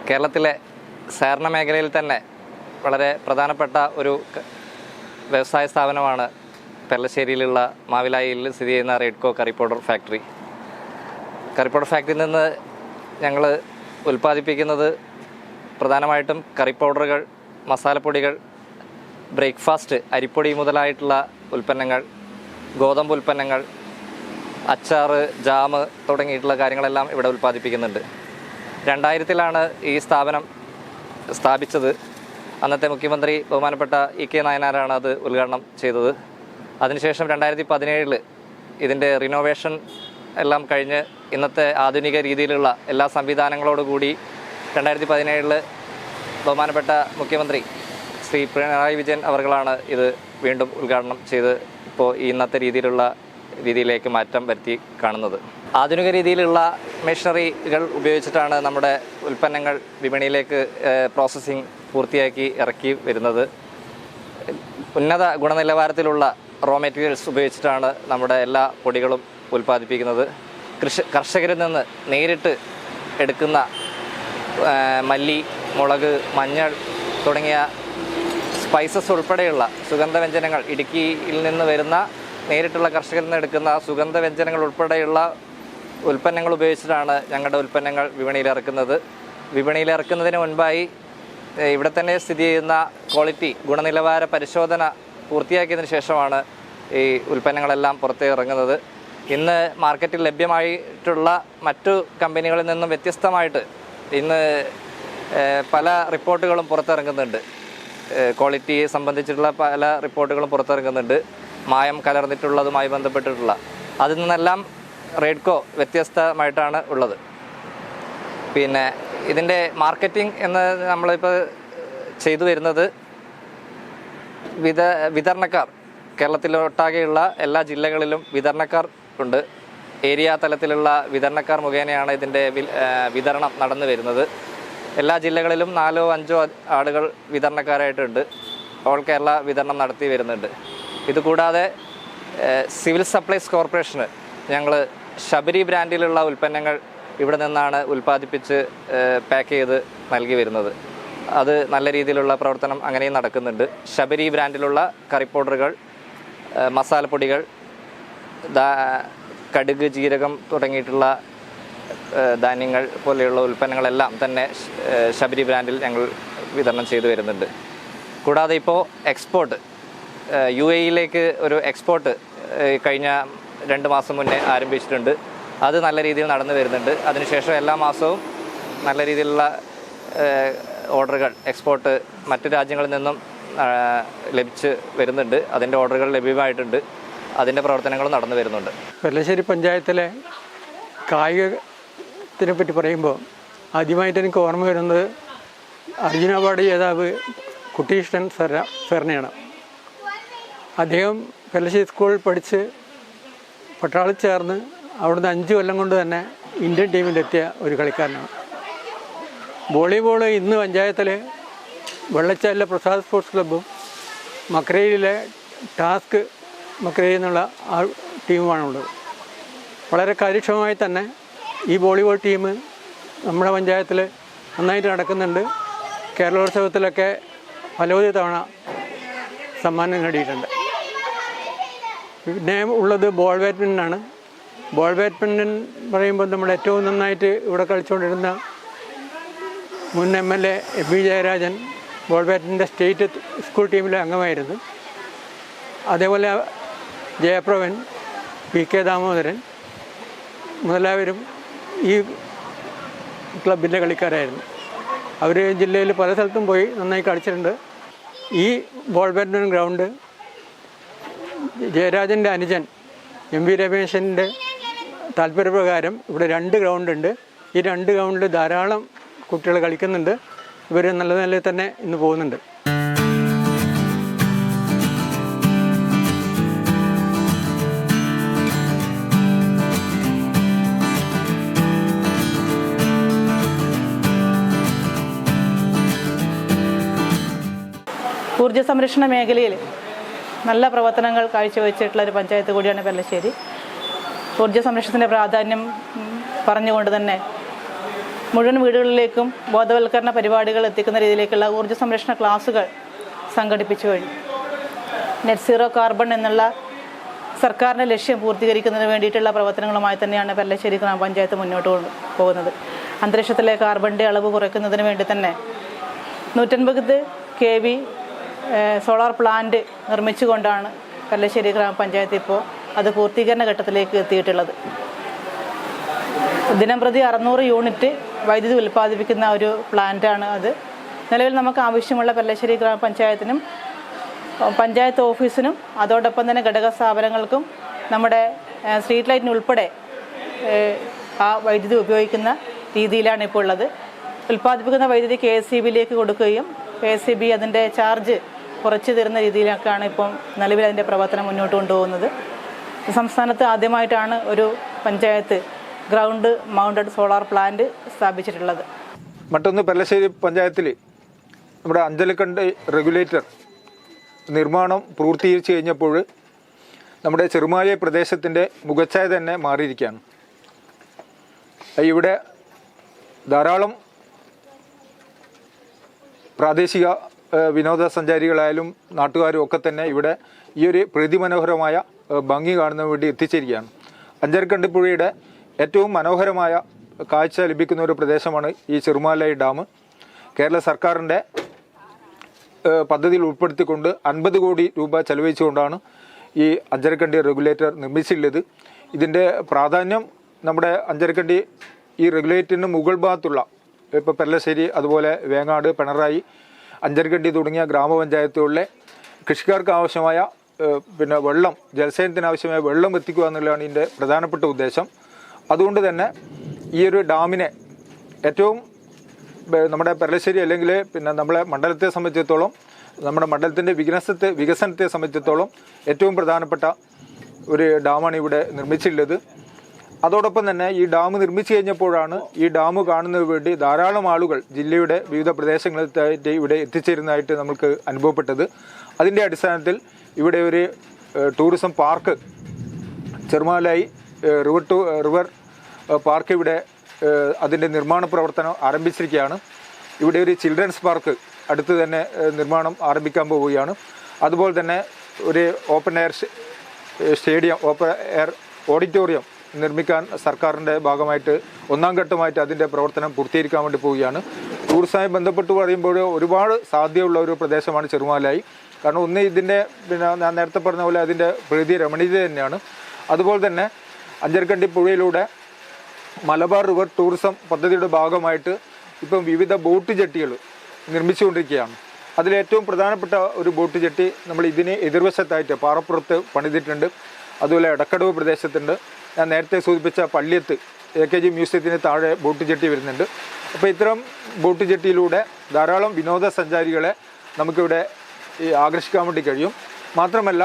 കേരളത്തിലെ സഹകരണ മേഖലയിൽ തന്നെ വളരെ പ്രധാനപ്പെട്ട ഒരു വ്യവസായ സ്ഥാപനമാണ് പെർളശ്ശേരിയിലുള്ള മാവിലായിൽ സ്ഥിതി ചെയ്യുന്ന Raidco curry powder factory. Curry powder ഫാക്ടറിയിൽ നിന്ന് ഞങ്ങൾ ഉൽപ്പാദിപ്പിക്കുന്നത് പ്രധാനമായിട്ടും കറി പൗഡറുകൾ, മസാലപ്പൊടികൾ, ബ്രേക്ക്ഫാസ്റ്റ്, അരിപ്പൊടി മുതലായിട്ടുള്ള ഉൽപ്പന്നങ്ങൾ, ഗോതമ്പ് ഉൽപ്പന്നങ്ങൾ, അച്ചാറ്, ജാമ് തുടങ്ങിയിട്ടുള്ള കാര്യങ്ങളെല്ലാം ഇവിടെ ഉൽപ്പാദിപ്പിക്കുന്നുണ്ട്. 2000-ലാണ് ഈ സ്ഥാപനം സ്ഥാപിച്ചത്. അന്നത്തെ മുഖ്യമന്ത്രി ബഹുമാനപ്പെട്ട EK നായനാരാണ് അത് ഉദ്ഘാടനം ചെയ്തത്. അതിനുശേഷം 2017 ഇതിൻ്റെ റിനോവേഷൻ എല്ലാം കഴിഞ്ഞ് ഇന്നത്തെ ആധുനിക രീതിയിലുള്ള എല്ലാ സംവിധാനങ്ങളോടുകൂടി 2017 ബഹുമാനപ്പെട്ട മുഖ്യമന്ത്രി ശ്രീ പിണറായി വിജയൻ അവർകളാണ് ഇത് വീണ്ടും ഉദ്ഘാടനം ചെയ്ത് ഇപ്പോൾ ഇന്നത്തെ രീതിയിലേക്ക് മാറ്റം വരുത്തി കാണുന്നത്. ആധുനിക രീതിയിലുള്ള മെഷീനറികൾ ഉപയോഗിച്ചിട്ടാണ് നമ്മുടെ ഉൽപ്പന്നങ്ങൾ വിപണിയിലേക്ക് പ്രോസസ്സിംഗ് പൂർത്തിയാക്കി ഇറക്കി വരുന്നത്. ഉന്നത ഗുണനിലവാരത്തിലുള്ള റോ മെറ്റീരിയൽസ് ഉപയോഗിച്ചിട്ടാണ് നമ്മുടെ എല്ലാ പൊടികളും ഉൽപ്പാദിപ്പിക്കുന്നത്. കർഷകരിൽ നിന്ന് നേരിട്ട് എടുക്കുന്ന മല്ലി, മുളക്, മഞ്ഞൾ തുടങ്ങിയ സ്പൈസസ് ഉൾപ്പെടെയുള്ള സുഗന്ധവ്യഞ്ജനങ്ങൾ, ഇടുക്കിയിൽ നിന്ന് വരുന്ന നേരിട്ടുള്ള കർഷകരിൽ നിന്ന് എടുക്കുന്ന സുഗന്ധവ്യഞ്ജനങ്ങൾ ഉൾപ്പെടെയുള്ള ഉൽപ്പന്നങ്ങൾ ഉപയോഗിച്ചിട്ടാണ് ഞങ്ങളുടെ ഉൽപ്പന്നങ്ങൾ വിപണിയിലിറക്കുന്നത്. വിപണിയിലിറക്കുന്നതിന് മുൻപായി ഇവിടെ തന്നെ സ്ഥിതി ചെയ്യുന്ന ക്വാളിറ്റി ഗുണനിലവാര പരിശോധന പൂർത്തിയാക്കിയതിന് ശേഷമാണ് ഈ ഉൽപ്പന്നങ്ങളെല്ലാം പുറത്തേക്ക് ഇറങ്ങുന്നത്. ഇന്ന് മാർക്കറ്റിൽ ലഭ്യമായിട്ടുള്ള മറ്റു കമ്പനികളിൽ നിന്നും വ്യത്യസ്തമായിട്ട് ഇന്ന് പല റിപ്പോർട്ടുകളും പുറത്തിറങ്ങുന്നുണ്ട്. ക്വാളിറ്റിയെ സംബന്ധിച്ചിട്ടുള്ള പല റിപ്പോർട്ടുകളും പുറത്തിറങ്ങുന്നുണ്ട്, മായം കലർന്നിട്ടുള്ളതുമായി ബന്ധപ്പെട്ടിട്ടുള്ള. അതിൽ നിന്നെല്ലാം റെയ്ഡ്കോ വ്യത്യസ്തമായിട്ടാണ് ഉള്ളത്. പിന്നെ ഇതിൻ്റെ മാർക്കറ്റിംഗ് എന്ന് നമ്മളിപ്പോൾ ചെയ്തു വരുന്നത് വിതരണക്കാർ, കേരളത്തിലൊട്ടാകെയുള്ള എല്ലാ ജില്ലകളിലും വിതരണക്കാർ ഉണ്ട്. ഏരിയ തലത്തിലുള്ള വിതരണക്കാർ മുഖേനയാണ് ഇതിൻ്റെ വിതരണം നടന്നു വരുന്നത്. എല്ലാ ജില്ലകളിലും 4-5 ആളുകൾ വിതരണക്കാരായിട്ടുണ്ട്. ഓൾ കേരള വിതരണം നടത്തി വരുന്നുണ്ട്. ഇതുകൂടാതെ സിവിൽ സപ്ലൈസ് കോർപ്പറേഷന് ഞങ്ങൾ ശബരി ബ്രാൻഡിലുള്ള ഉൽപ്പന്നങ്ങൾ ഇവിടെ നിന്നാണ് ഉൽപ്പാദിപ്പിച്ച് പാക്ക് ചെയ്ത് നൽകി വരുന്നത്. അത് നല്ല രീതിയിലുള്ള പ്രവർത്തനം അങ്ങനെയും നടക്കുന്നുണ്ട്. ശബരി ബ്രാൻഡിലുള്ള കറി പൗഡറുകൾ, മസാലപ്പൊടികൾ, കടുക്, ജീരകം തുടങ്ങിയിട്ടുള്ള ധാന്യങ്ങൾ പോലെയുള്ള ഉൽപ്പന്നങ്ങളെല്ലാം തന്നെ ശബരി ബ്രാൻഡിൽ ഞങ്ങൾ വിതരണം ചെയ്തു വരുന്നുണ്ട്. കൂടാതെ ഇപ്പോൾ എക്സ്പോർട്ട് UAE-യിലേക്ക് ഒരു എക്സ്പോർട്ട് കഴിഞ്ഞ 2 മാസം മുന്നേ ആരംഭിച്ചിട്ടുണ്ട്. അത് നല്ല രീതിയിൽ നടന്നു വരുന്നുണ്ട്. അതിനുശേഷം എല്ലാ മാസവും നല്ല രീതിയിലുള്ള ഓർഡറുകൾ എക്സ്പോർട്ട് മറ്റ് രാജ്യങ്ങളിൽ നിന്നും ലഭിച്ച് വരുന്നുണ്ട്. അതിൻ്റെ ഓർഡറുകൾ ലഭ്യമായിട്ടുണ്ട്. അതിൻ്റെ പ്രവർത്തനങ്ങളും നടന്നു വരുന്നുണ്ട്. പെർലശ്ശേരി പഞ്ചായത്തിലെ കായികത്തിനെ പറ്റി പറയുമ്പോൾ ആദ്യമായിട്ട് എനിക്ക് ഓർമ്മ വരുന്നത് അർജുന അവാർഡ് ജേതാവ് കുട്ടീഷ്ണൻ സാറിനെയാണ്. അദ്ദേഹം പെർലശ്ശേരി സ്കൂളിൽ പഠിച്ച് പട്ടാളത്തിൽ ചേർന്ന് അവിടുന്ന് 5 കൊല്ലം കൊണ്ട് തന്നെ ഇന്ത്യൻ ടീമിലെത്തിയ ഒരു കളിക്കാരനാണ്. വോളിബോൾ ഇന്ന് പഞ്ചായത്തിൽ വെള്ളച്ചാലിലെ പ്രസാദ് സ്പോർട്സ് ക്ലബ്ബും മക്രയിലെ ടാസ്ക് മക്രയിൽ നിന്നുള്ള ആ ടീമുമാണുള്ളത്. വളരെ കാര്യക്ഷമമായി തന്നെ ഈ വോളിബോൾ ടീം നമ്മുടെ പഞ്ചായത്തിൽ നന്നായിട്ട് നടക്കുന്നുണ്ട്. കേരളോത്സവത്തിലൊക്കെ പലവധി തവണ സമ്മാനം നേടിയിട്ടുണ്ട്. പിന്നെ ഉള്ളത് ബോൾ ബാഡ്മിൻ്റനാണ്. ബോൾ ബാഡ്മിൻ്റൺ പറയുമ്പോൾ നമ്മൾ ഏറ്റവും നന്നായിട്ട് ഇവിടെ കളിച്ചുകൊണ്ടിരുന്ന മുൻ MLA MP ജയരാജൻ ബോൾ ബാഡ്മിൻ്റൻ്റെ സ്റ്റേറ്റ് സ്കൂൾ ടീമിലെ അംഗമായിരുന്നു. അതേപോലെ ജയപ്രവൻ, PK ദാമോദരൻ മുതലായവരും ഈ ക്ലബിൻ്റെ കളിക്കാരായിരുന്നു. അവർ ജില്ലയിൽ പല സ്ഥലത്തും പോയി നന്നായി കളിച്ചിട്ടുണ്ട്. ഈ ബോൾ ബാഡ്മിൻ്റൺ ഗ്രൗണ്ട് ജയരാജൻ്റെ അനുജൻ MV രമേശൻ്റെ താല്പര്യപ്രകാരം ഇവിടെ 2 ഗ്രൗണ്ടുണ്ട്. ഈ 2 ഗ്രൗണ്ടിൽ ധാരാളം കുട്ടികൾ കളിക്കുന്നുണ്ട്. ഇവർ നല്ല നിലയിൽ തന്നെ ഇന്ന് പോകുന്നുണ്ട്. ഊർജ്ജ സംരക്ഷണ മേഖലയിൽ നല്ല പ്രവർത്തനങ്ങൾ കാഴ്ചവെച്ചിട്ടുള്ള ഒരു പഞ്ചായത്ത് കൂടിയാണ് പെർലശ്ശേരി. ഊർജ്ജ സംരക്ഷണത്തിൻ്റെ പ്രാധാന്യം പറഞ്ഞുകൊണ്ട് തന്നെ മുഴുവൻ വീടുകളിലേക്കും ബോധവൽക്കരണ പരിപാടികൾ എത്തിക്കുന്ന രീതിയിലേക്കുള്ള ഊർജ്ജ സംരക്ഷണ ക്ലാസുകൾ സംഘടിപ്പിച്ചു കഴിഞ്ഞു. നെറ്റ് സീറോ കാർബൺ എന്നുള്ള സർക്കാരിൻ്റെ ലക്ഷ്യം പൂർത്തീകരിക്കുന്നതിന് വേണ്ടിയിട്ടുള്ള പ്രവർത്തനങ്ങളുമായി തന്നെയാണ് പെർലശ്ശേരി ഗ്രാമപഞ്ചായത്ത് മുന്നോട്ട് പോകുന്നത്. അന്തരീക്ഷത്തിലെ കാർബണിൻ്റെ അളവ് കുറയ്ക്കുന്നതിന് വേണ്ടി തന്നെ 150 kV സോളാർ പ്ലാന്റ് നിർമ്മിച്ചുകൊണ്ടാണ് പെർലശ്ശേരി ഗ്രാമപഞ്ചായത്ത് ഇപ്പോൾ അത് പൂർത്തീകരണ ഘട്ടത്തിലേക്ക് എത്തിയിട്ടുള്ളത്. ദിനംപ്രതി 600 യൂണിറ്റ് വൈദ്യുതി ഉൽപ്പാദിപ്പിക്കുന്ന ഒരു പ്ലാന്റാണ് അത്. നിലവിൽ നമുക്ക് ആവശ്യമുള്ള പെർലശ്ശേരി ഗ്രാമപഞ്ചായത്തിനും പഞ്ചായത്ത് ഓഫീസിനും അതോടൊപ്പം തന്നെ ഘടക സ്ഥാപനങ്ങൾക്കും നമ്മുടെ സ്ട്രീറ്റ് ലൈറ്റിനുൾപ്പെടെ ആ വൈദ്യുതി ഉപയോഗിക്കുന്ന രീതിയിലാണ് ഇപ്പോൾ ഉള്ളത്. ഉൽപ്പാദിപ്പിക്കുന്ന വൈദ്യുതി KSEB-യിലേക്ക് കൊടുക്കുകയും KSEB അതിൻ്റെ ചാർജ് കുറച്ച് തരുന്ന രീതിയിലൊക്കെയാണ് ഇപ്പം നിലവിൽ അതിൻ്റെ പ്രവർത്തനം മുന്നോട്ട് കൊണ്ടുപോകുന്നത്. സംസ്ഥാനത്ത് ആദ്യമായിട്ടാണ് ഒരു panchayat ground mounted solar plant സ്ഥാപിച്ചിട്ടുള്ളത്. മറ്റൊന്ന് പെർലശ്ശേരി പഞ്ചായത്തിൽ നമ്മുടെ അഞ്ചലക്കണ്ടി റെഗുലേറ്റർ നിർമ്മാണം പൂർത്തീകരിച്ച് കഴിഞ്ഞപ്പോൾ നമ്മുടെ ചെറുമാഴി പ്രദേശത്തിൻ്റെ മുഖച്ഛായ തന്നെ മാറിയിരിക്കുകയാണ്. ഇവിടെ ധാരാളം പ്രാദേശിക വിനോദസഞ്ചാരികളായാലും നാട്ടുകാരും ഒക്കെ തന്നെ ഇവിടെ ഈ ഒരു പ്രതിമനോഹരമായ ഭംഗി കാണുന്നതിന് വേണ്ടി എത്തിച്ചിരിക്കുകയാണ്. അഞ്ചരക്കണ്ടി പുഴയുടെ ഏറ്റവും മനോഹരമായ കാഴ്ച ലഭിക്കുന്ന ഒരു പ്രദേശമാണ് ഈ ചെറുമാലൈ ഡാം. കേരള സർക്കാരിൻ്റെ പദ്ധതിയിൽ ഉൾപ്പെടുത്തിക്കൊണ്ട് 50 കോടി രൂപ ചെലവഴിച്ചുകൊണ്ടാണ് ഈ അഞ്ചരക്കണ്ടി റെഗുലേറ്റർ നിർമ്മിച്ചിട്ടുള്ളത്. ഇതിൻ്റെ പ്രാധാന്യം നമ്മുടെ അഞ്ചരക്കണ്ടി ഈ റെഗുലേറ്ററിന് മുകൾ ഭാഗത്തുള്ള ഇപ്പോൾ പെർലശ്ശേരി, അതുപോലെ വേങ്ങാട്, പിണറായി, അഞ്ചരക്കണ്ടി തുടങ്ങിയ ഗ്രാമപഞ്ചായത്തുകളിലെ കൃഷിക്കാർക്ക് ആവശ്യമായ വെള്ളം, ജലസേചനത്തിന് ആവശ്യമായ വെള്ളം എത്തിക്കുക എന്നുള്ളതാണ് ഇതിൻ്റെ പ്രധാനപ്പെട്ട ഉദ്ദേശം. അതുകൊണ്ട് തന്നെ ഈ ഒരു ഡാമിനെ ഏറ്റവും നമ്മുടെ പെരളശ്ശേരി അല്ലെങ്കിൽ പിന്നെ നമ്മളെ മണ്ഡലത്തെ സംബന്ധിച്ചിടത്തോളം നമ്മുടെ മണ്ഡലത്തിൻ്റെ വികസനത്തെ സംബന്ധിച്ചിടത്തോളം ഏറ്റവും പ്രധാനപ്പെട്ട ഒരു ഡാമാണ് ഇവിടെ നിർമ്മിച്ചിട്ടുള്ളത്. അതോടൊപ്പം തന്നെ ഈ ഡാം നിർമ്മിച്ചു കഴിഞ്ഞപ്പോഴാണ് ഈ ഡാം കാണുന്നതിന് വേണ്ടി ധാരാളം ആളുകൾ ജില്ലയുടെ വിവിധ പ്രദേശങ്ങളിലായിട്ട് ഇവിടെ എത്തിച്ചേരുന്നതായിട്ട് നമുക്ക് അനുഭവപ്പെട്ടത്. അതിൻ്റെ അടിസ്ഥാനത്തിൽ ഇവിടെ ഒരു ടൂറിസം പാർക്ക് ചെറുമാലായി റിവർ പാർക്ക് ഇവിടെ അതിൻ്റെ നിർമ്മാണ പ്രവർത്തനം ആരംഭിച്ചിരിക്കുകയാണ്. ഇവിടെ ഒരു ചിൽഡ്രൻസ് പാർക്ക് അടുത്ത് തന്നെ നിർമ്മാണം ആരംഭിക്കാൻ പോവുകയാണ്. അതുപോലെ തന്നെ ഒരു open air stadium, open air auditorium നിർമ്മിക്കാൻ സർക്കാരിൻ്റെ ഭാഗമായിട്ട് ഒന്നാം ഘട്ടമായിട്ട് അതിൻ്റെ പ്രവർത്തനം പൂർത്തീകരിക്കാൻ വേണ്ടി പോവുകയാണ്. ടൂറിസവുമായി ബന്ധപ്പെട്ട് പറയുമ്പോൾ ഒരുപാട് സാധ്യതയുള്ള ഒരു പ്രദേശമാണ് ചെറുമാലായി. കാരണം ഒന്ന് ഇതിൻ്റെ പിന്നെ ഞാൻ നേരത്തെ പറഞ്ഞ പോലെ അതിൻ്റെ പ്രകൃതി രമണീയത തന്നെയാണ്. അതുപോലെ തന്നെ അഞ്ചരക്കണ്ടി പുഴയിലൂടെ മലബാർ റിവർ ടൂറിസം പദ്ധതിയുടെ ഭാഗമായിട്ട് ഇപ്പം വിവിധ ബോട്ട് ജെട്ടികൾ നിർമ്മിച്ചുകൊണ്ടിരിക്കുകയാണ്. അതിലേറ്റവും പ്രധാനപ്പെട്ട ഒരു ബോട്ട് ജെട്ടി നമ്മൾ ഇതിന് എതിർവശത്തായിട്ട് പാറപ്പുറത്ത് പണിതിട്ടുണ്ട്. അതുപോലെ എടക്കടവ് പ്രദേശത്തുണ്ട്. ഞാൻ നേരത്തെ സൂചിപ്പിച്ച പള്ളിയത്ത് AKG മ്യൂസിയത്തിന് താഴെ ബോട്ട് ജെട്ടി വരുന്നുണ്ട്. അപ്പോൾ ഇത്തരം ബോട്ട് ജെട്ടിയിലൂടെ ധാരാളം വിനോദസഞ്ചാരികളെ നമുക്കിവിടെ ആകർഷിക്കാൻ വേണ്ടി കഴിയും. മാത്രമല്ല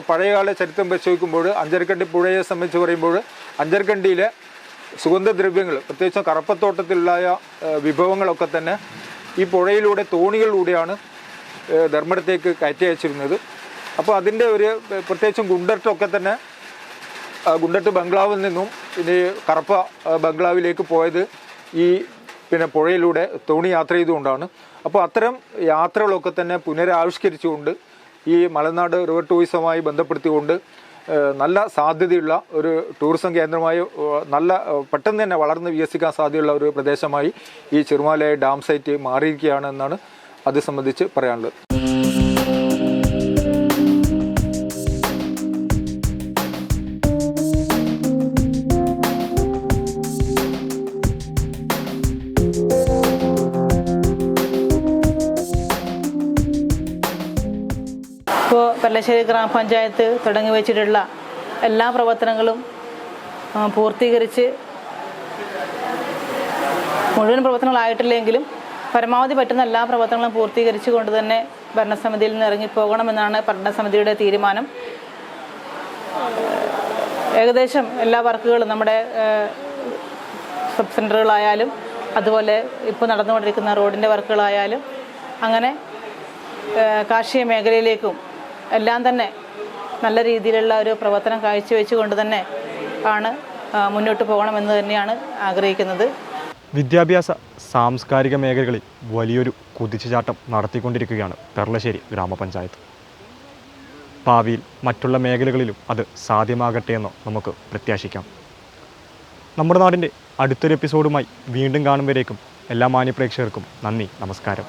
പഴയകാല ചരിത്രം പരിശോധിക്കുമ്പോൾ അഞ്ചരക്കണ്ടി പുഴയെ സംബന്ധിച്ച് പറയുമ്പോൾ അഞ്ചരക്കണ്ടിയിലെ സുഗന്ധദ്രവ്യങ്ങൾ പ്രത്യേകിച്ചും കറപ്പത്തോട്ടത്തിലുള്ള വിഭവങ്ങളൊക്കെ തന്നെ ഈ പുഴയിലൂടെ തോണികളിലൂടെയാണ് ധർമ്മടത്തേക്ക് കയറ്റി അയച്ചിരുന്നത്. അപ്പോൾ അതിൻ്റെ ഒരു പ്രത്യേകിച്ചും ഗുണ്ടട്ടൊക്കെ തന്നെ ഗുണ്ടട്ട് ബംഗ്ലാവിൽ നിന്നും ഇനി കറപ്പ ബംഗ്ലാവിലേക്ക് പോയത് ഈ പിന്നെ പുഴയിലൂടെ തോണി യാത്ര ചെയ്തുകൊണ്ടാണ്. അപ്പോൾ അത്തരം യാത്രകളൊക്കെ തന്നെ പുനരാവിഷ്കരിച്ചുകൊണ്ട് ഈ മലനാട് റിവർ ടൂറിസവുമായി ബന്ധപ്പെടുത്തിക്കൊണ്ട് നല്ല സാധ്യതയുള്ള ഒരു ടൂറിസം കേന്ദ്രമായി നല്ല പെട്ടെന്ന് തന്നെ വളർന്ന് വികസിക്കാൻ സാധ്യതയുള്ള ഒരു പ്രദേശമായി ഈ ചെറുമാലായി ഡാം സൈറ്റ് മാറിയിരിക്കുകയാണ് എന്നാണ് അത് സംബന്ധിച്ച് പറയാനുള്ളത്. ഇപ്പോൾ പെരളശ്ശേരി ഗ്രാമപഞ്ചായത്ത് തുടങ്ങി വെച്ചിട്ടുള്ള എല്ലാ പ്രവർത്തനങ്ങളും പൂർത്തീകരിച്ച് മുഴുവൻ പ്രവർത്തനങ്ങളായിട്ടില്ലെങ്കിലും പരമാവധി പറ്റുന്ന എല്ലാ പ്രവർത്തനങ്ങളും പൂർത്തീകരിച്ചു കൊണ്ട് തന്നെ ഭരണസമിതിയിൽ നിന്ന് ഇറങ്ങിപ്പോകണമെന്നാണ് ഭരണസമിതിയുടെ തീരുമാനം. ഏകദേശം എല്ലാ വർക്കുകളും നമ്മുടെ സബ് സെൻ്ററുകളായാലും അതുപോലെ ഇപ്പോൾ നടന്നുകൊണ്ടിരിക്കുന്ന റോഡിൻ്റെ വർക്കുകളായാലും അങ്ങനെ കാർഷിക മേഖലയിലേക്കും എല്ലാം തന്നെ നല്ല രീതിയിലുള്ള ഒരു പ്രവർത്തനം കാഴ്ചവെച്ചുകൊണ്ട് തന്നെ ആണ് മുന്നോട്ട് പോകണമെന്ന് തന്നെയാണ് ആഗ്രഹിക്കുന്നത്. വിദ്യാഭ്യാസ സാംസ്കാരിക മേഖലകളിൽ വലിയൊരു കുതിച്ചുചാട്ടം നടത്തിക്കൊണ്ടിരിക്കുകയാണ് പെരളശ്ശേരി ഗ്രാമപഞ്ചായത്ത്. ഭാവിയിൽ മറ്റുള്ള മേഖലകളിലും അത് സാധ്യമാകട്ടെ എന്ന് നമുക്ക് പ്രത്യാശിക്കാം. നമ്മുടെ നാടിൻ്റെ അടുത്തൊരു എപ്പിസോഡുമായി വീണ്ടും കാണും വരേക്കും എല്ലാ മാന്യപ്രേക്ഷകർക്കും നന്ദി, നമസ്കാരം.